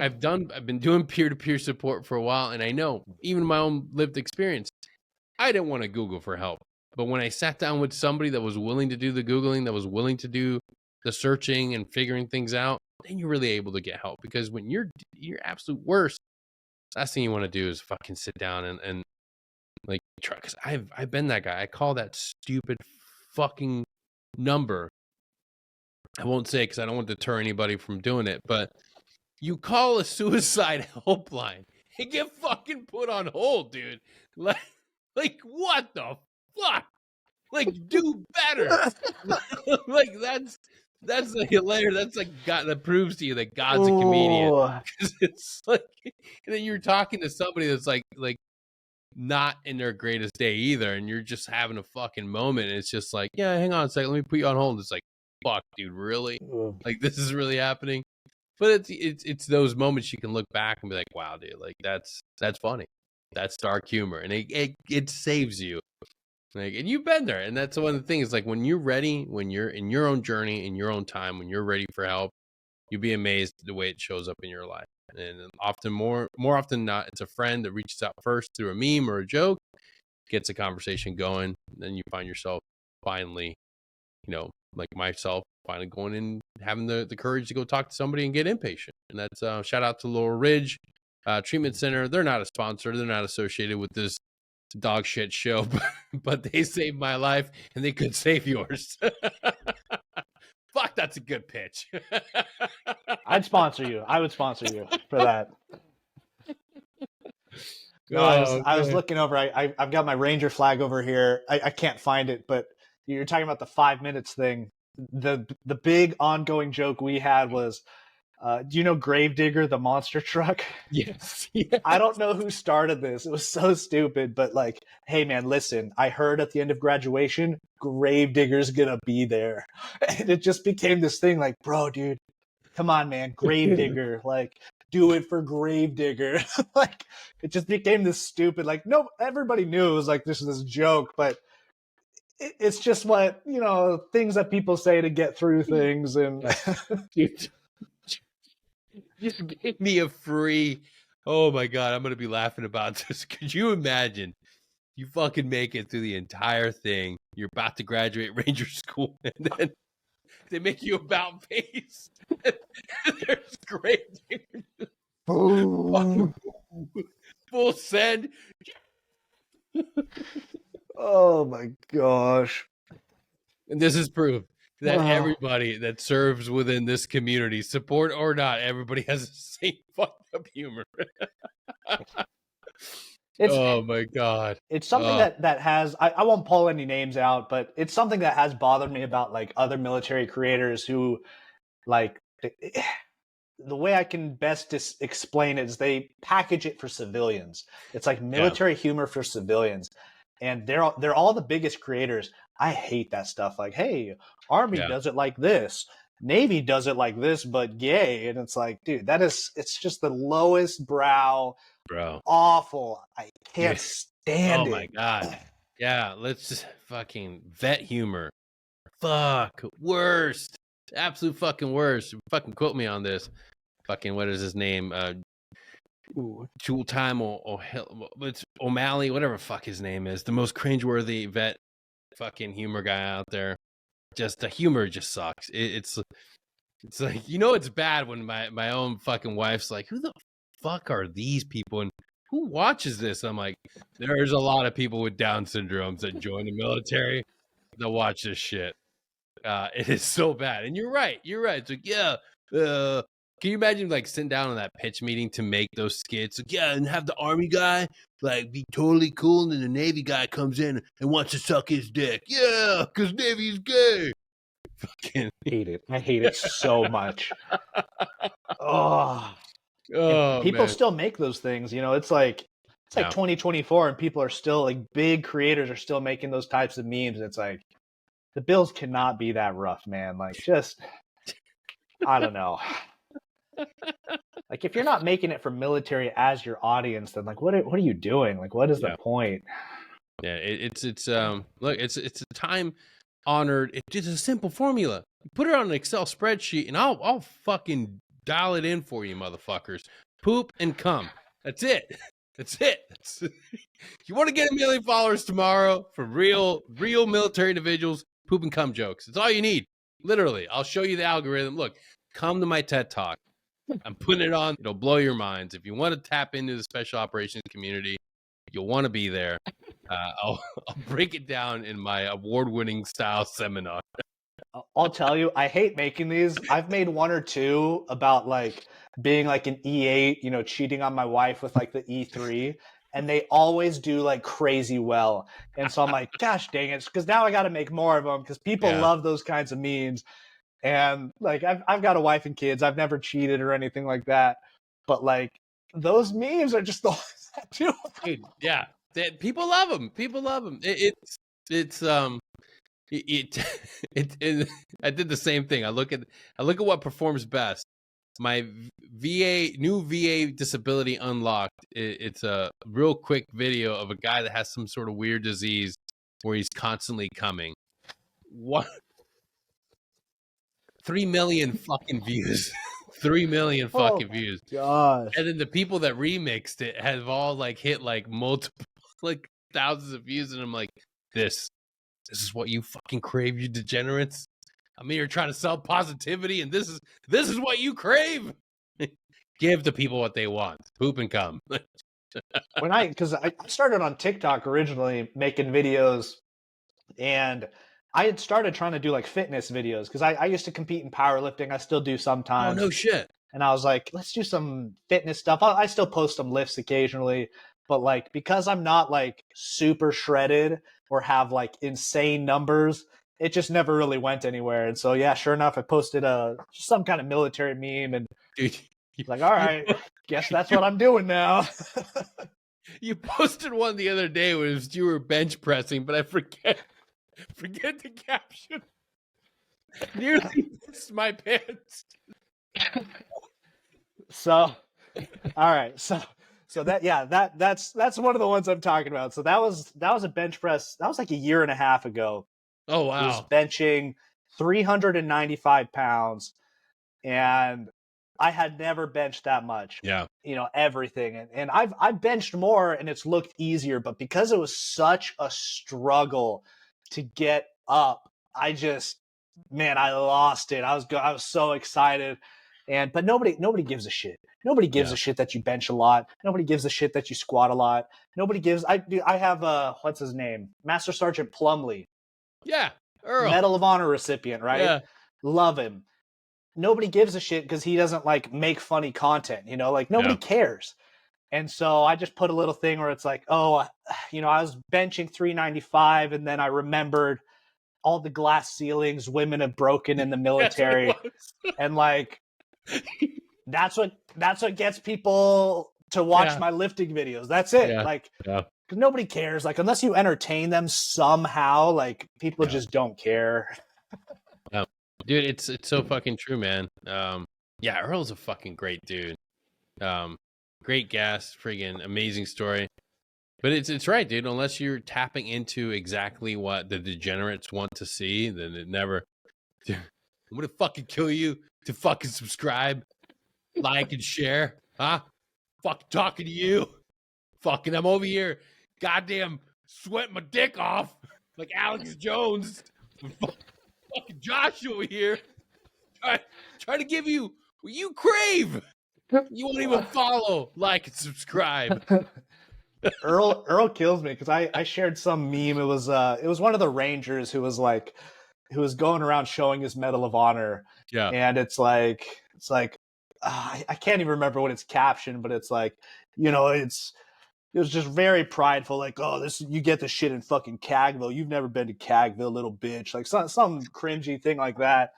I've been doing peer-to-peer support for a while, and I know, even my own lived experience, I didn't want to Google for help. But when I sat down with somebody that was willing to do the Googling, that was willing to do the searching and figuring things out, then you're really able to get help. Because when you're absolute worst, last thing you want to do is fucking sit down and like try. Because I've been that guy. I call that stupid fucking number. I won't say, because I don't want to deter anybody from doing it, but you call a suicide helpline and get fucking put on hold, dude. Like what the fuck? Like, do better. Like, that's like hilarious. That's like God, that proves to you that God's a comedian. It's like, and then you're talking to somebody that's like not in their greatest day either, and you're just having a fucking moment. And it's just like, yeah, hang on a second, let me put you on hold. It's like, fuck, dude, really? Ugh. Like, this is really happening? But it's those moments you can look back and be like, wow, dude, like that's funny. That's dark humor, and it saves you. Like, and you've been there, and that's one of the things. Like, when you're ready, when you're in your own journey, in your own time, when you're ready for help, you'll be amazed the way it shows up in your life. And often, more often than not, it's a friend that reaches out first through a meme or a joke, gets a conversation going, and then you find yourself finally, like myself, finally going and having the courage to go talk to somebody and get inpatient. And that's shout out to Laurel Ridge Treatment Center. They're not a sponsor. They're not associated with this dog shit show, but they saved my life and they could save yours. Fuck, that's a good pitch. I'd sponsor you. I would sponsor you for that. No, I was looking over. I've got my Ranger flag over here. I can't find it, but you're talking about the 5 minutes thing. The big ongoing joke we had was, do you know Gravedigger, the monster truck? Yes. I don't know who started this. It was so stupid, but like, hey man, listen, I heard at the end of graduation, Gravedigger's gonna be there. And it just became this thing like, bro, dude, come on, man, Gravedigger, like, do it for Gravedigger. Like, it just became this stupid, like, no, everybody knew it was like this joke, but it's just what, things that people say to get through things. And just gave me a free, oh my God, I'm going to be laughing about this. Could you imagine you fucking make it through the entire thing? You're about to graduate Ranger school, and then they make you about face. There's great full send. Oh my gosh. And this is proof that everybody that serves within this community, support or not, everybody has the same fucked up humor. Oh my God. It's something that has, I won't pull any names out, but it's something that has bothered me about like other military creators who, like, the way I can best explain it is they package it for civilians. It's like military humor for civilians. And they're all the biggest creators. I hate that stuff. Like, hey, Army does it like this. Navy does it like this, but gay. And it's like, dude, it's just the lowest brow. Bro. Awful. I can't stand it. Oh my God. Yeah, let's just fucking vet humor. Fuck. Worst. Absolute fucking worst. Fucking quote me on this. Fucking, what is his name? Tool Time or it's O'Malley, whatever the fuck his name is. The most cringeworthy vet fucking humor guy out there. Just the humor just sucks. It's like, it's bad when my own fucking wife's like, who the fuck are these people and who watches this? I'm like, there's a lot of people with Down syndromes that join the military that watch this shit. It is so bad. And you're right. It's like, can you imagine like sitting down on that pitch meeting to make those skits? Like, and have the Army guy like be totally cool, and then the Navy guy comes in and wants to suck his dick. Yeah, because Navy's gay. Fucking hate it. I hate it so much. People still make those things. It's like 2024, and people are still like big creators are still making those types of memes. And it's like the bills cannot be that rough, man. Like, just I don't know. Like, if you're not making it for military as your audience, then like, what are you doing? Like, what is the point? Yeah, it's look, it's a time honored. It's just a simple formula. Put it on an Excel spreadsheet, and I'll fucking dial it in for you, motherfuckers. Poop and cum. That's it. You want to get 1 million followers tomorrow from real military individuals? Poop and cum jokes. That's all you need. Literally, I'll show you the algorithm. Look, come to my TED Talk. I'm putting it on. It'll blow your minds. If you want to tap into the special operations community, you'll want to be there. I'll break it down in my award-winning style seminar. I'll tell you, I hate making these. I've made one or two about like being like an E8, cheating on my wife with like the E3. And they always do like crazy well. And so I'm like, gosh dang it. Because now I got to make more of them because people love those kinds of memes. And like, I've got a wife and kids. I've never cheated or anything like that. But like, those memes are just the ones that do. Dude, yeah. People love them. It's it, I did the same thing. I look at what performs best. My new VA disability unlocked. It's a real quick video of a guy that has some sort of weird disease where he's constantly coming. What? 3 million fucking views. 3 million fucking views. Gosh. And then the people that remixed it have all like hit like multiple, like thousands of views, and I'm like, this is what you fucking crave, you degenerates. I'm here trying to sell positivity, and this is what you crave. Give the people what they want. Poop and cum. Because I started on TikTok originally making videos, and I had started trying to do like fitness videos because I used to compete in powerlifting. I still do Oh, sometimes. no shit. And I was like, let's do some fitness stuff. I still post some lifts occasionally, but like because I'm not like super shredded or have like insane numbers, it just never really went anywhere. And so yeah, sure enough, I posted some kind of military meme, and Dude, like, all right, guess that's what I'm doing now. You posted one the other day where it was you were bench pressing, but I forget the caption. Nearly pissed my pants. So, all right, so that's one of the ones I'm talking about. So that was a bench press. That was like a year and a half ago. Oh I was wow. benching 395 pounds, and I had never benched that much. Yeah. You know, everything. And I've benched more and it's looked easier, but because it was such a struggle to get up, I lost it. I was so excited. But nobody gives a shit. Nobody gives a shit that you bench a lot. Nobody gives a shit that you squat a lot. Nobody gives I have what's his name? Master Sergeant Plumley. Yeah. Earl. Medal of Honor recipient, right? Yeah. Love him. Nobody gives a shit because he doesn't like make funny content, you know, like nobody cares. And so I just put a little thing where it's like, oh, you know, I was benching 395, and then I remembered all the glass ceilings women have broken in the military. And like that's what gets people to watch my lifting videos. That's it. Like because nobody cares. Like unless you entertain them somehow, like people just don't care. Dude, it's so fucking true, man. Yeah, Earl's a fucking great dude. Great gas, friggin' amazing story. But it's right, dude. Unless you're tapping into exactly what the degenerates want to see, then it never. Dude, I'm gonna fucking kill you to fucking subscribe, like, and share, huh? Fucking talking to you. Fucking, I'm over here, goddamn, sweating my dick off like Alex Jones. Fucking Josh over here, trying to give you what you crave. You won't even follow, like, and subscribe. Earl kills me because I shared some meme. It was one of the Rangers who was going around showing his Medal of Honor. Yeah. And it's like I can't even remember what it's captioned, but it's like, you know, it was just very prideful, like, oh, you get the shit in fucking Cagville. You've never been to Cagville, little bitch. Like some cringy thing like that.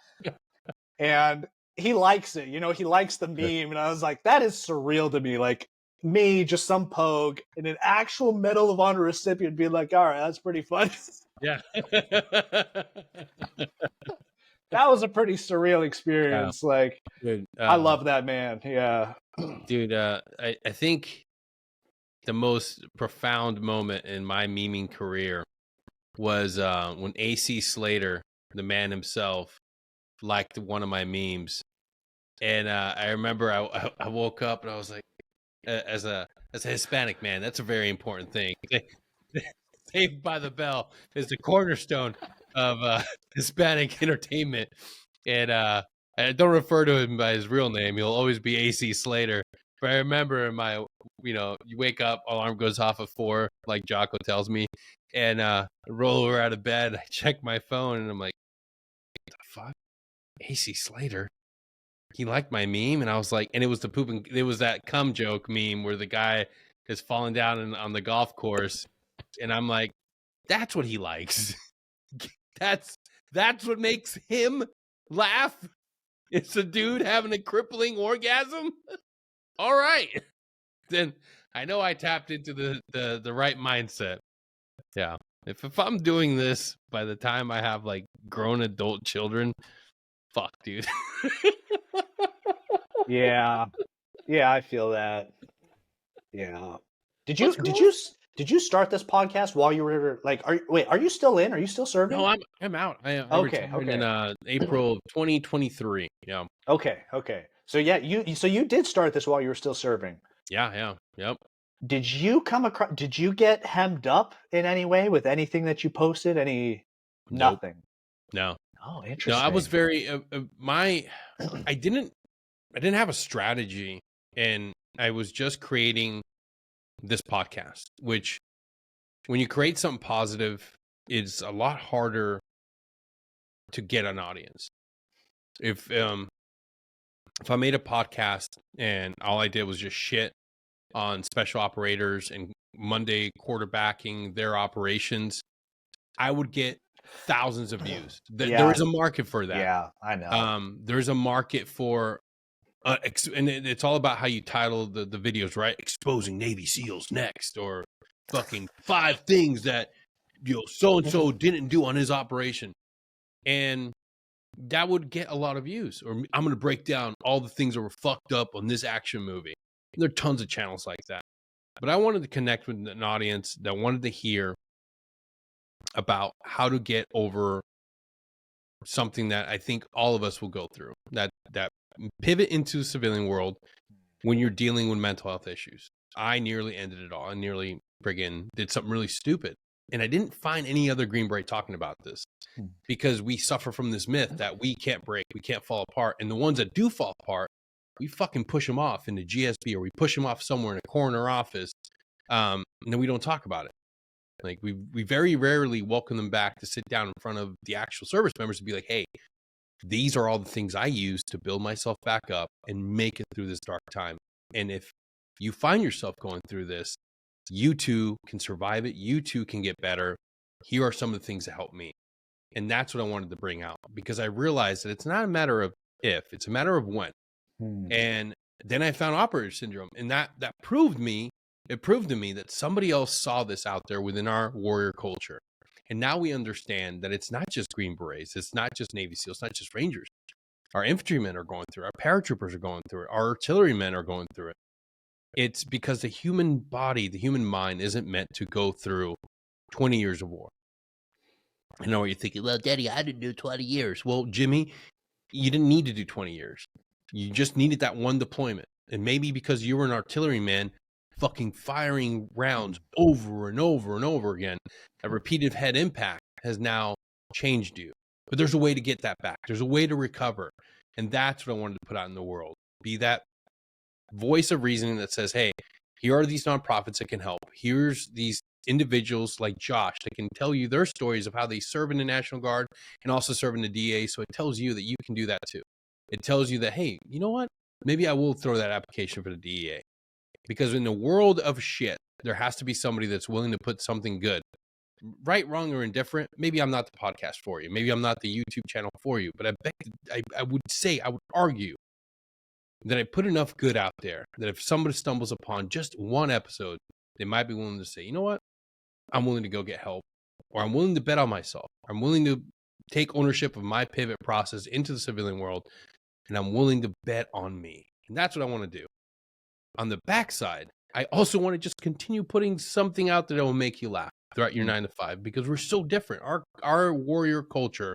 And he likes it, you know, he likes the meme. And I was like, that is surreal to me. Like me, just some pogue, and an actual Medal of Honor recipient being like, all right, that's pretty fun. Yeah. That was a pretty surreal experience. Yeah. Like, dude, I love that man. Yeah. Dude, I think the most profound moment in my memeing career was when AC Slater, the man himself, liked one of my memes. And I remember I woke up and I was like, as a Hispanic man, that's a very important thing. Saved by the Bell is the cornerstone of Hispanic entertainment. And I don't refer to him by his real name. He'll always be AC Slater. But I remember you wake up, alarm goes off at 4, like Jocko tells me, and roll over out of bed. I check my phone and I'm like, what the fuck? AC Slater? He liked my meme, and I was like, and it was it was that cum joke meme where the guy is falling down on the golf course, and I'm like, that's what he likes. That's what makes him laugh. It's a dude having a crippling orgasm. All right, then I know I tapped into the right mindset. Yeah. If I'm doing this by the time I have like grown adult children, fuck, dude. Yeah. Yeah, I feel that. Yeah. Did What's you cool? did you start this podcast while you were like are you still in? Are you still serving? No, I'm out. I Okay, retired okay. in April of 2023. Yeah. Okay, okay. So yeah, you did start this while you were still serving. Yeah. Yep. Did you get hemmed up in any way with anything that you posted? Nope. Nothing. No. Oh, No, I was interesting. very I didn't have a strategy, and I was just creating this podcast, which when you create something positive, it's a lot harder to get an audience. If I made a podcast and all I did was just shit on special operators and Monday quarterbacking their operations, I would get thousands of views. There Yeah. is a market for that. Yeah, I know. There's a market for and it's all about how you title the videos, right? Exposing Navy SEALs next, or fucking 5 things that so and so didn't do on his operation, and that would get a lot of views. Or I'm going to break down all the things that were fucked up on this action movie. There are tons of channels like that, but I wanted to connect with an audience that wanted to hear about how to get over something that I think all of us will go through, that pivot into the civilian world when you're dealing with mental health issues. I nearly ended it all. I nearly friggin' did something really stupid. And I didn't find any other Green Beret talking about this, because we suffer from this myth that we can't break, we can't fall apart. And the ones that do fall apart, we fucking push them off into GSB, or we push them off somewhere in a coroner office. And then we don't talk about it. Like we very rarely welcome them back to sit down in front of the actual service members and be like, hey, these are all the things I use to build myself back up and make it through this dark time. And if you find yourself going through this, you too can survive it. You too can get better. Here are some of the things that help me. And that's what I wanted to bring out, because I realized that it's not a matter of if, it's a matter of when. And then I found operator syndrome, and that proved to me that somebody else saw this out there within our warrior culture. And now we understand that it's not just Green Berets, it's not just Navy SEALs, it's not just Rangers. Our infantrymen are going through it, our paratroopers are going through it, our artillerymen are going through it. It's because the human body, the human mind isn't meant to go through 20 years of war. I know what you're thinking, well, Daddy, I didn't do 20 years. Well, Jimmy, you didn't need to do 20 years. You just needed that one deployment. And maybe because you were an artilleryman, fucking firing rounds over and over and over again, a repeated head impact has now changed you. But there's a way to get that back. There's a way to recover. And that's what I wanted to put out in the world. Be that voice of reasoning that says, hey, here are these nonprofits that can help. Here's these individuals like Josh that can tell you their stories of how they serve in the National Guard and also serve in the DA. So it tells you that you can do that too. It tells you that, hey, you know what? Maybe I will throw that application for the DEA. Because in the world of shit, there has to be somebody that's willing to put something good. Right, wrong, or indifferent, maybe I'm not the podcast for you. Maybe I'm not the YouTube channel for you. But I would argue that I put enough good out there that if somebody stumbles upon just one episode, they might be willing to say, you know what? I'm willing to go get help, or I'm willing to bet on myself. I'm willing to take ownership of my pivot process into the civilian world, and I'm willing to bet on me. And that's what I want to do. On the backside, I also want to just continue putting something out there that will make you laugh throughout your 9 to 5, because we're so different. Our warrior culture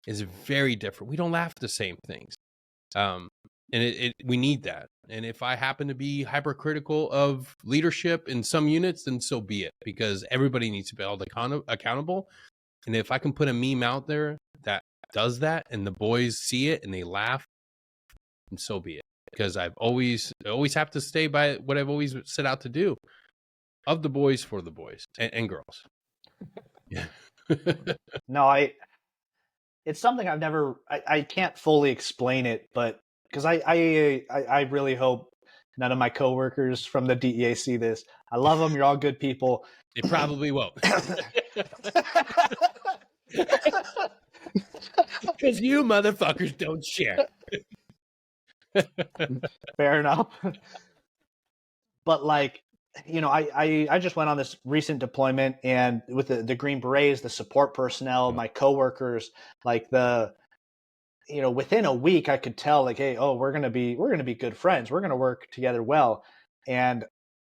is very different. We don't laugh at the same things. And we need that. And if I happen to be hypercritical of leadership in some units, then so be it, because everybody needs to be held accountable. And if I can put a meme out there that does that and the boys see it and they laugh, then so be it. Because I always have to stay by what I've always set out to do, of the boys, for the boys and girls. Yeah. No, it's something I can't fully explain it, but because I really hope none of my coworkers from the DEA see this. I love them. You're all good people. They probably won't. Because you motherfuckers don't share. Fair enough. But like, I just went on this recent deployment, and with the Green Berets, the support personnel, my coworkers, like within a week I could tell, like, hey, oh, we're gonna be good friends. We're gonna work together well. And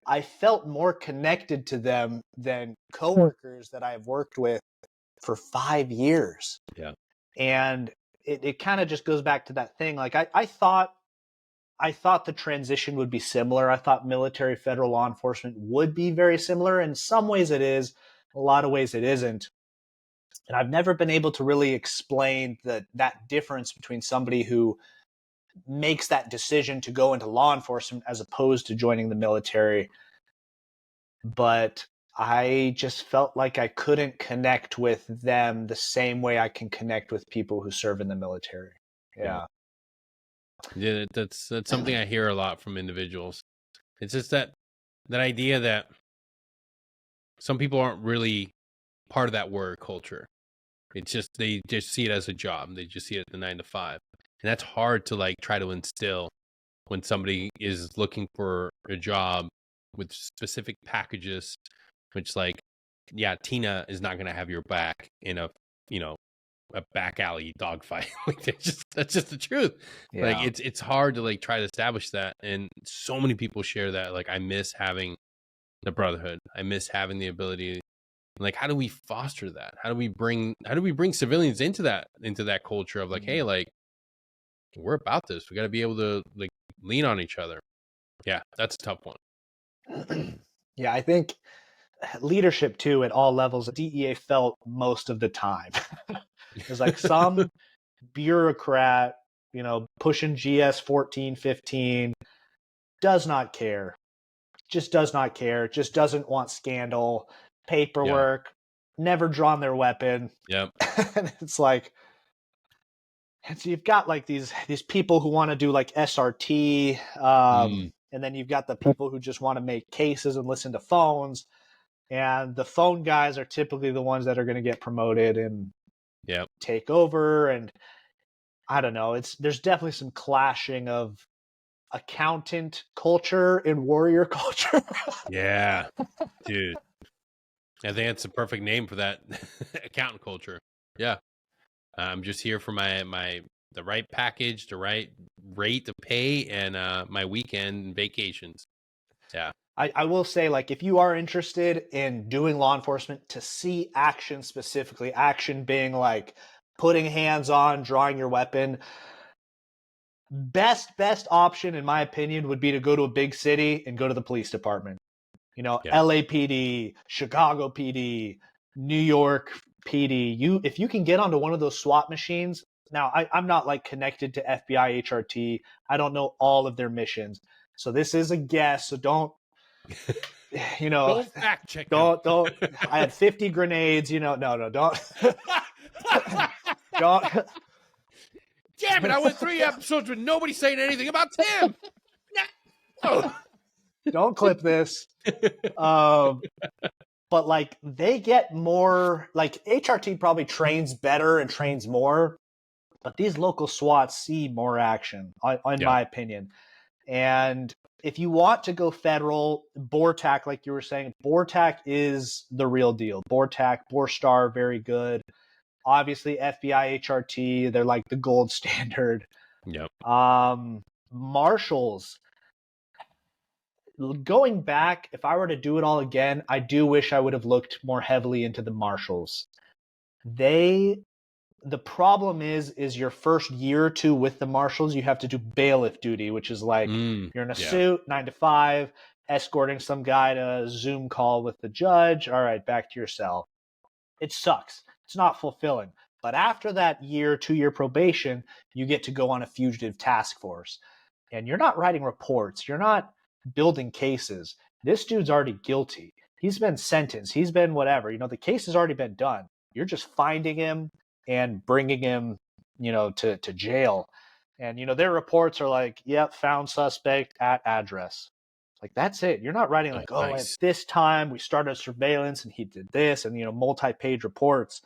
I felt more connected to them than coworkers that I've worked with for 5 years. Yeah. And it kind of just goes back to that thing. Like I thought the transition would be similar. I thought military federal law enforcement would be very similar. In some ways it is, a lot of ways it isn't. And I've never been able to really explain that difference between somebody who makes that decision to go into law enforcement as opposed to joining the military. But I just felt like I couldn't connect with them the same way I can connect with people who serve in the military. Yeah. Yeah, that's something I hear a lot from individuals. It's just that idea that some people aren't really part of that work culture. It's just they just see it as a job. They just see it the 9 to 5, and that's hard to like try to instill when somebody is looking for a job with specific packages. Which, like, yeah, Tina is not going to have your back in a a back alley dogfight. Like that's just the truth. Yeah. Like it's hard to like try to establish that, and so many people share that. Like, I miss having the brotherhood. I miss having the ability. Like, how do we foster that? How do we bring civilians into that culture of like, hey, like, we're about this. We got to be able to like lean on each other. Yeah, that's a tough one. Yeah, I think leadership too at all levels, DEA felt most of the time. There's like some bureaucrat, pushing GS 14, 15, does not care. Just does not care. Just doesn't want scandal, paperwork, never drawn their weapon. Yep. And it's like, and so you've got like these people who want to do like SRT, and then you've got the people who just want to make cases and listen to phones. And the phone guys are typically the ones that are going to get promoted and take over. And I don't know, there's definitely some clashing of accountant culture and warrior culture. Yeah, dude. I think that's the perfect name for that. Accountant culture. Yeah. I'm just here for the right package, the right rate to pay, and my weekend vacations. Yeah. I will say, like, if you are interested in doing law enforcement to see action specifically, action being like putting hands on, drawing your weapon, best option, in my opinion, would be to go to a big city and go to the police department. LAPD, Chicago PD, New York PD. If you can get onto one of those SWAT machines. Now, I'm not like connected to FBI HRT. I don't know all of their missions. So this is a guess. So don't, don't fact check. Don't. I had 50 grenades. No, don't. Don't. Damn it! I went 3 episodes with nobody saying anything about Tim. Don't clip this. But like, they get more. Like, HRT probably trains better and trains more, but these local SWATs see more action, in my opinion. And if you want to go federal, BORTAC, like you were saying, BORTAC is the real deal. BORTAC, BORSTAR, very good. Obviously, FBI HRT, they're like the gold standard. Yep. Marshals. Going back, if I were to do it all again, I do wish I would have looked more heavily into the marshals. The problem is your first year or two with the marshals, you have to do bailiff duty, which is like you're in a suit, 9 to 5, escorting some guy to a Zoom call with the judge. All right, back to your cell. It sucks. It's not fulfilling. But after that 2-year probation, you get to go on a fugitive task force. And you're not writing reports. You're not building cases. This dude's already guilty. He's been sentenced. He's been whatever. The case has already been done. You're just finding him and bringing him, to jail. And, their reports are like, yep, found suspect at address. Like, that's it. You're not writing like, nice. At this time we started surveillance and he did this, and, multi-page reports.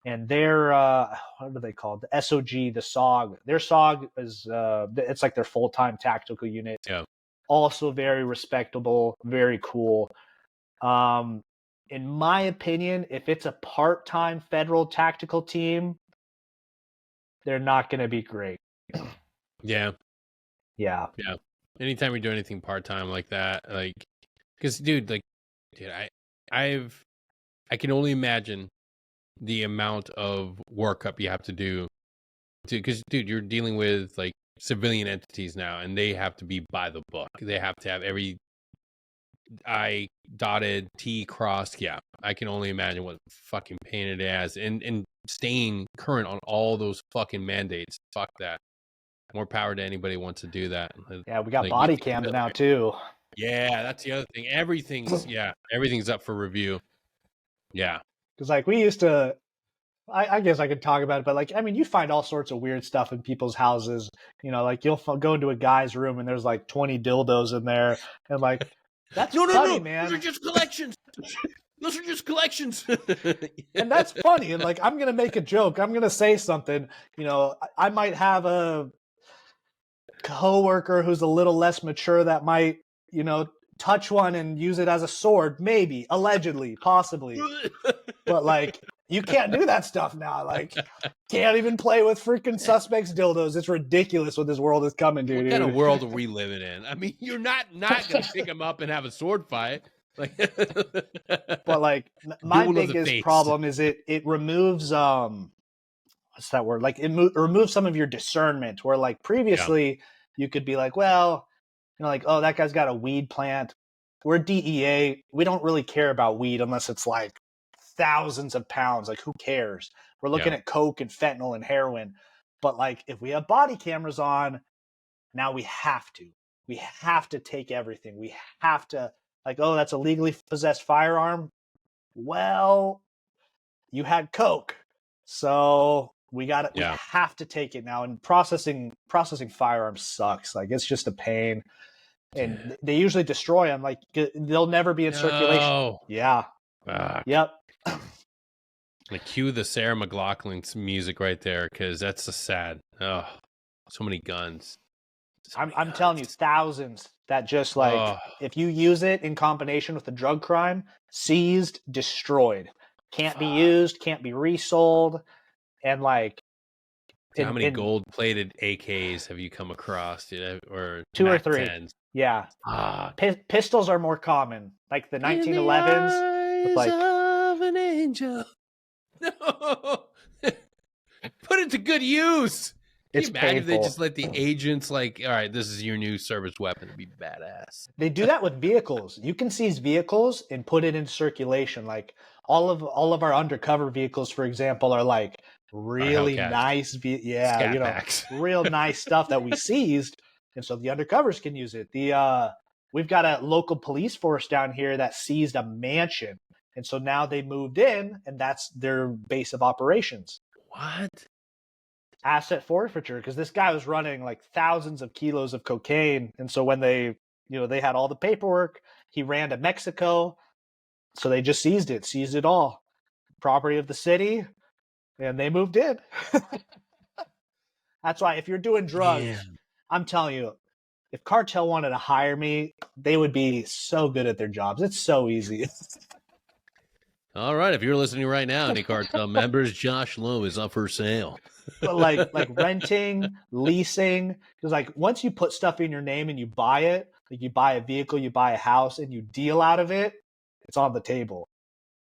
And their, what are they called? The SOG, the SOG. Their SOG is, it's like their full-time tactical unit. Yeah. also very respectable, very cool. In my opinion, if it's a part-time federal tactical team, they're not going to be great. Yeah. Yeah. Yeah. Anytime we do anything part-time like that, like, because dude, I can only imagine the amount of workup you have to do because dude, you're dealing with like civilian entities now, and they have to be by the book. They have to have every I dotted, T crossed. Yeah, I can only imagine what fucking pain it is, and staying current on all those fucking mandates. Fuck that. More power to anybody who wants to do that. Yeah, we got Like, body cams now too. Yeah, that's the other thing. Everything's up for review. Yeah. Because like we used to, I guess I could talk about it, but like, I mean, you find all sorts of weird stuff in people's houses. You know, like you'll go into a guy's room and there's like 20 dildos in there, and like, that's funny, man. Those are just collections. Those are just collections. And that's funny. And like, I'm gonna make a joke. I'm gonna say something. You know, I might have a coworker who's a little less mature that might, you know, touch one and use it as a sword, maybe, allegedly, possibly. But like, you can't do that stuff now. Like, can't even play with freaking suspects' dildos. It's ridiculous what this world is coming to. What kind of world are we living in? I mean, you're not gonna pick them up and have a sword fight. Like, but like, my biggest problem is it removes what's that word? Like, it removes some of your discernment. Where like previously you could be like, well, you know, like, oh, that guy's got a weed plant. We're DEA. We don't really care about weed unless it's like thousands of pounds. Like, who cares? We're looking at coke and fentanyl and heroin. But like, if we have body cameras on, now we have to take everything. We have to, like, oh, that's a legally possessed firearm. Well, you had coke, so we have to take it now. And processing firearms sucks. Like, it's just a pain. And they usually destroy them. Like, they'll never be in circulation. Yeah. Fuck. Yep. Like, cue the Sarah McLachlan's music right there, because that's so sad. Oh, so many guns. I'm telling you, thousands that just like, if you use it in combination with a drug crime, seized, destroyed. Can't be used, can't be resold. And like, how many gold-plated AKs have you come across? Or 2 or 3? 10s? Yeah. Pistols are more common, like the 1911s. With like, of an angel. No, put it to good use. Can you imagine if they just let the agents, like, all right, this is your new service weapon? It'd be badass. They do that with vehicles. You can seize vehicles and put it in circulation. Like, all of our undercover vehicles, for example, are like really nice. Scat you know, packs. real nice stuff that we seized, and so the undercovers can use it. We've got a local police force down here that seized a mansion, and so now they moved in, and that's their base of operations. What? Asset forfeiture, because this guy was running like thousands of kilos of cocaine, and so when they had all the paperwork, he ran to Mexico, so they just seized it all, property of the city, and they moved in. That's why if you're doing drugs, I'm telling you, if cartel wanted to hire me, they would be so good at their jobs. It's so easy. All right, if you're listening right now, any cartel members, Josh Lowe is up for sale. But like renting, leasing, because like once you put stuff in your name and you buy it, like you buy a vehicle, you buy a house, and you deal out of it, it's on the table.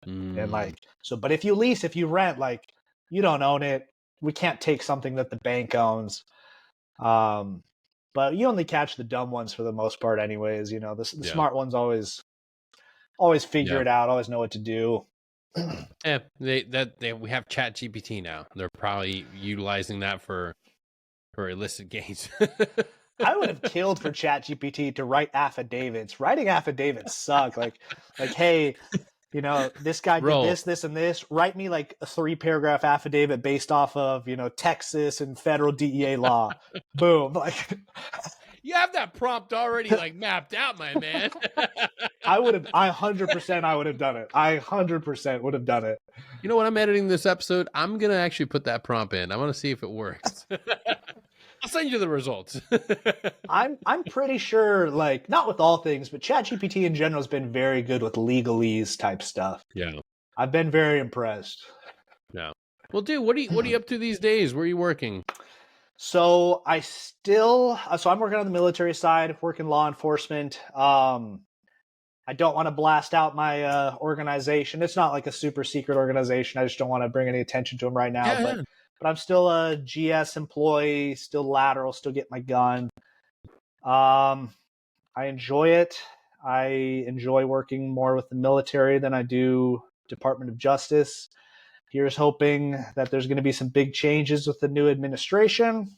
And like, so, but if you lease, if you rent, like, you don't own it. We can't take something that the bank owns. But you only catch the dumb ones for the most part, anyways. You know, the smart ones always figure it out, always know what to do. Yeah, we have Chat GPT now. They're probably utilizing that for illicit gains. I would have killed for Chat GPT to write affidavits. Writing affidavits suck. Like, hey, you know, this guy did this, and this. Write me like a 3-paragraph affidavit based off of, you know, Texas and federal DEA law. Boom. Like, you have that prompt already like mapped out, my man. I 100% I would have done it. I 100% would have done it. You know, when I'm editing this episode, I'm going to actually put that prompt in. I want to see if it works. I'll send you the results. I'm pretty sure, like, not with all things, but ChatGPT in general has been very good with legalese type stuff. Yeah. I've been very impressed. Yeah. Well, dude, what are you up to these days? Where are you working? So I'm working on the military side, working law enforcement. I don't want to blast out my organization. It's not like a super secret organization. I just don't want to bring any attention to them right now. Yeah. But I'm still a GS employee, still lateral, still get my gun. I enjoy it. I enjoy working more with the military than I do Department of Justice. Here's hoping that there's going to be some big changes with the new administration.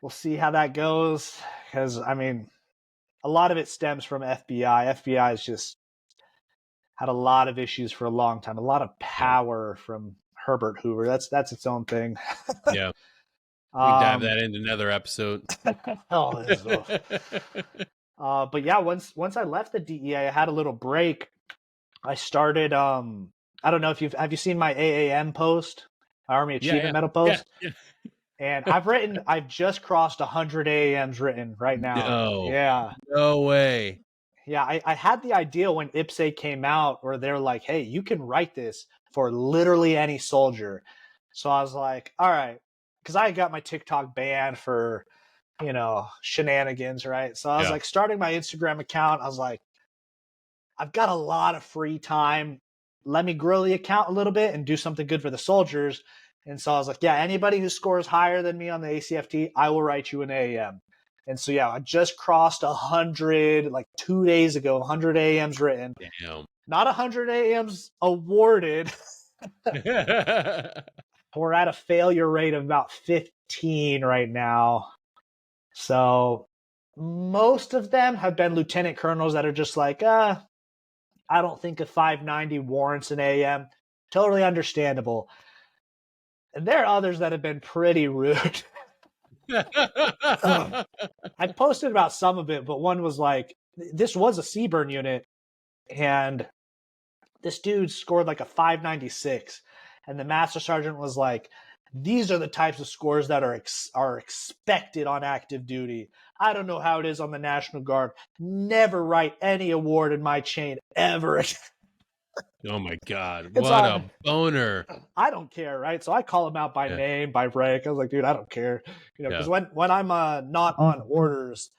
We'll see how that goes, because I mean, a lot of it stems from FBI. FBI has just had a lot of issues for a long time. A lot of power from Herbert Hoover. That's its own thing. Yeah. We dive that into another episode. But yeah, once I left the DEA, I had a little break. I started. I don't know if have you seen my AAM post, Army Achievement Medal post. Yeah. And I've just crossed 100 AAMs written right now. No. Yeah. No way. Yeah, I had the idea when IPSE came out where they're like, hey, you can write this for literally any soldier. So I was like, all right, because I got my TikTok banned for, shenanigans, right? So I was like, starting my Instagram account, I was like, I've got a lot of free time. Let me grow the account a little bit and do something good for the soldiers. And so I was like, yeah, anybody who scores higher than me on the ACFT, I will write you an AAM. And so, yeah, I just crossed 100, like 2 days ago, 100 AAMs written. Damn. Not 100 AAMs awarded. We're at a failure rate of about 15 right now. So most of them have been lieutenant colonels that are just like, I don't think a 590 warrants an AAM. Totally understandable. And there are others that have been pretty rude. I posted about some of it, but one was like, this was a Seaburn unit, and this dude scored like a 596, and the master sergeant was like, these are the types of scores that are expected on active duty. I don't know how it is on the National Guard. Never write any award in my chain ever again. Oh my God. What a boner. I don't care, right? So I call him out by name, by rank. I was like, dude, I don't care. Because when I'm not on orders,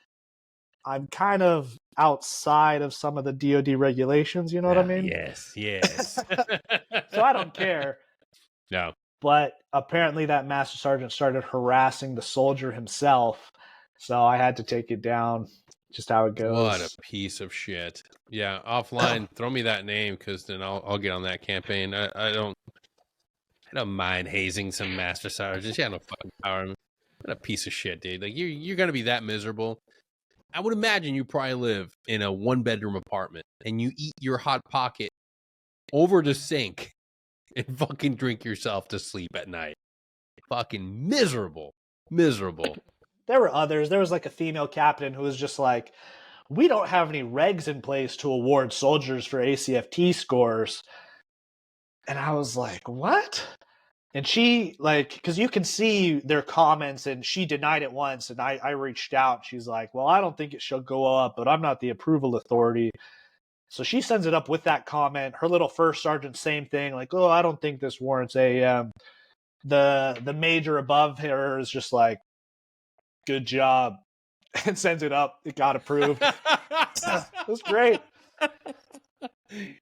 I'm kind of outside of some of the DoD regulations, you know what I mean? Yes. So I don't care. No. But apparently that master sergeant started harassing the soldier himself. So I had to take it down. Just how it goes. What a piece of shit. Yeah, offline, throw me that name, because then I'll get on that campaign. I don't mind hazing some master sergeants. Yeah, no fucking power. What a piece of shit, dude. Like you're gonna be that miserable. I would imagine you probably live in a 1-bedroom apartment and you eat your Hot Pocket over the sink and fucking drink yourself to sleep at night. Fucking miserable. There were others. There was like a female captain who was just like, we don't have any regs in place to award soldiers for ACFT scores. And I was like, what? And she, like, because you can see their comments, and she denied it once, and I reached out. She's like, well, I don't think it should go up, but I'm not the approval authority. So she sends it up with that comment. Her little first sergeant, same thing, like, oh, I don't think this warrants AAM. The major above her is just like, good job, and sends it up. It got approved. It was great.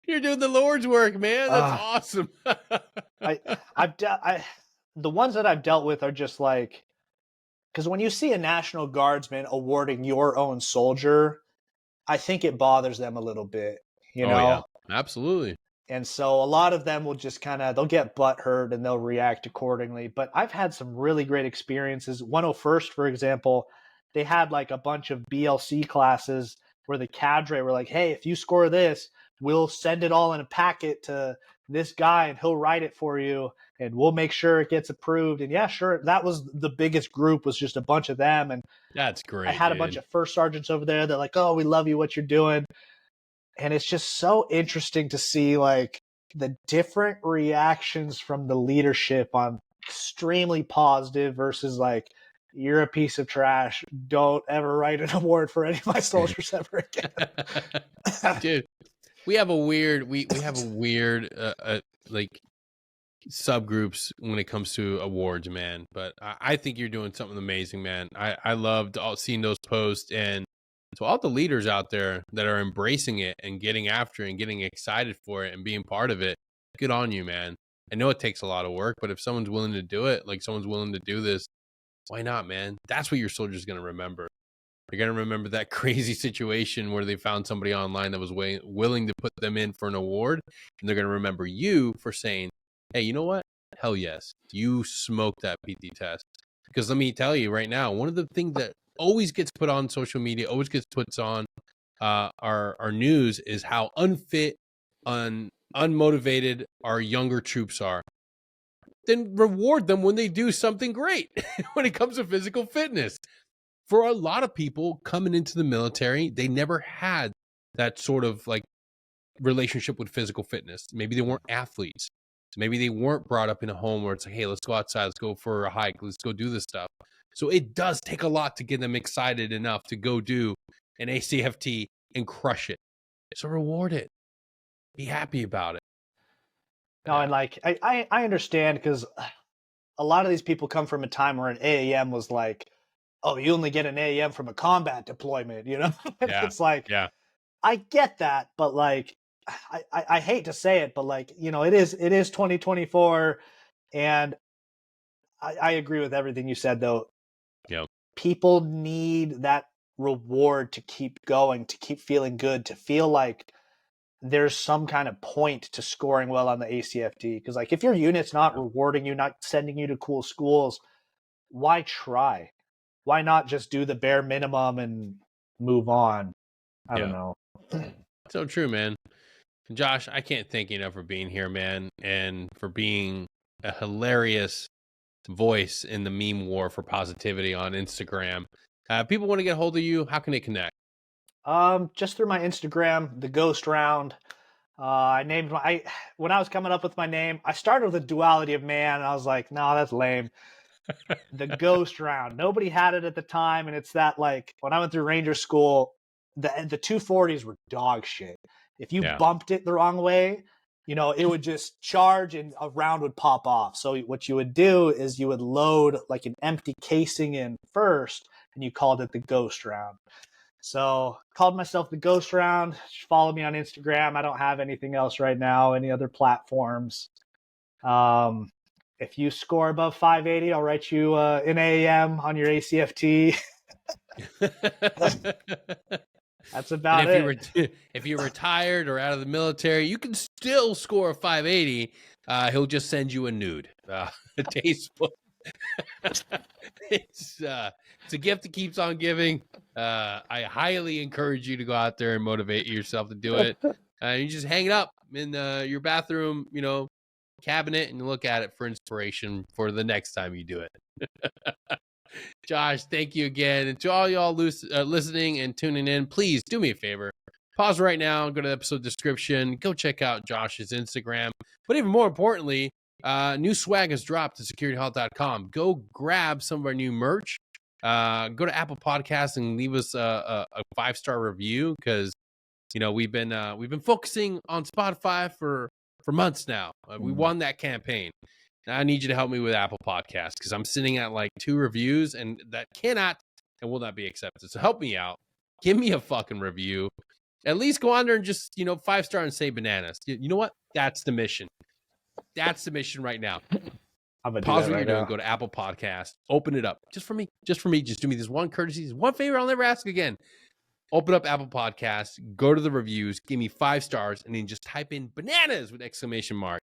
You're doing the Lord's work, man. That's awesome. The ones that I've dealt with are just like, because when you see a National Guardsman awarding your own soldier, I think it bothers them a little bit, you know? Yeah, absolutely. And so a lot of them will just they'll get butthurt and they'll react accordingly. But I've had some really great experiences. 101st, for example, they had like a bunch of BLC classes where the cadre were like, hey, if you score this, we'll send it all in a packet to this guy and he'll write it for you and we'll make sure it gets approved. And yeah, sure. That was the biggest group, was just a bunch of them. And that's great. I had a bunch of first sergeants over there. They're like, oh, we love you, what you're doing. And it's just so interesting to see like the different reactions from the leadership on extremely positive versus like, you're a piece of trash. Don't ever write an award for any of my soldiers ever again. Dude, we have a weird like subgroups when it comes to awards, man. But I think you're doing something amazing, man. I loved seeing those posts, and to all the leaders out there that are embracing it and getting after it and getting excited for it and being part of it. Good on you, man. I know it takes a lot of work, but if someone's willing to do it, like someone's willing to do this, why not, man? That's what your soldier's going to remember. They're going to remember that crazy situation where they found somebody online that was willing to put them in for an award. And they're going to remember you for saying, hey, you know what? Hell yes. You smoked that PT test. Because let me tell you right now, one of the things that always gets put on social media, always gets put on our news is how unfit, unmotivated our younger troops are. Then reward them when they do something great when it comes to physical fitness. For a lot of people coming into the military, they never had that sort of like relationship with physical fitness. Maybe they weren't athletes. Maybe they weren't brought up in a home where it's like, hey, let's go outside, let's go for a hike, let's go do this stuff. So it does take a lot to get them excited enough to go do an ACFT and crush it. So reward it. Be happy about it. No, and like I understand, because a lot of these people come from a time where an AAM was like, oh, you only get an AAM from a combat deployment, you know? Yeah. It's like, yeah. I get that, but like, I hate to say it, but like, you know, it is 2024, and I agree with everything you said, though. Yep. People need that reward to keep going, to keep feeling good, to feel like there's some kind of point to scoring well on the ACFT. Because like, if your unit's not rewarding you, not sending you to cool schools, why try? Why not just do the bare minimum and move on? I don't know. So true, man. Josh, I can't thank you enough for being here, man, and for being a hilarious voice in the meme war for positivity on Instagram. People want to get a hold of you. How can they connect? Just through my Instagram, the Ghost Round. I named when I was coming up with my name, I started with a duality of man, and I was like, no, that's lame. The Ghost Round. Nobody had it at the time, and it's that, like, when I went through Ranger School, the 240s were dog shit. If you bumped it the wrong way, you know, it would just charge and a round would pop off. So what you would do is you would load like an empty casing in first, and you called it the Ghost Round. So called myself the Ghost Round. Follow me on Instagram. I don't have anything else right now, any other platforms. If you score above 580, I'll write you an AAM on your ACFT. That's about it. If you're retired or out of the military, you can still score a 580. He'll just send you a nude. Tasteful. It's a gift that keeps on giving. I highly encourage you to go out there and motivate yourself to do it. You just hang it up in your bathroom, you know, cabinet, and look at it for inspiration for the next time you do it. Josh, thank you again. And to all y'all listening and tuning in, please do me a favor. Pause right now, go to the episode description, go check out Josh's Instagram. But even more importantly, new swag has dropped to securityhalt.com. Go grab some of our new merch. Go to Apple Podcasts and leave us a 5-star review, because you know we've been focusing on Spotify for months now. We won that campaign. I need you to help me with Apple Podcasts, because I'm sitting at like 2 reviews, and that cannot and will not be accepted. So help me out. Give me a fucking review. At least go on there and just, you know, 5-star and say bananas. You know what? That's the mission. That's the mission right now. Pause what you're doing. Go to Apple Podcasts. Open it up. Just for me. Just do me this one courtesy. One favor I'll never ask again. Open up Apple Podcasts. Go to the reviews. Give me 5 stars. And then just type in bananas with exclamation mark.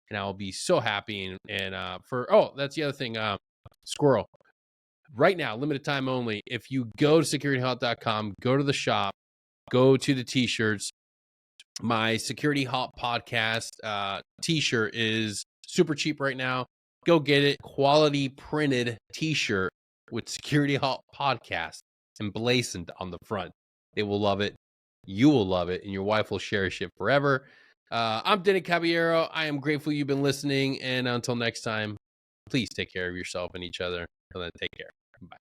And I'll be so happy. And that's the other thing. Squirrel. Right now, limited time only. If you go to securityhalt.com, go to the shop, go to the t-shirts. My Security Halt podcast t-shirt is super cheap right now. Go get it. Quality printed t-shirt with Security Halt podcast emblazoned on the front. They will love it. You will love it. And your wife will cherish it forever. I'm Deny Caballero. I am grateful you've been listening. And until next time, Please take care of yourself and each other. And then take care. Bye.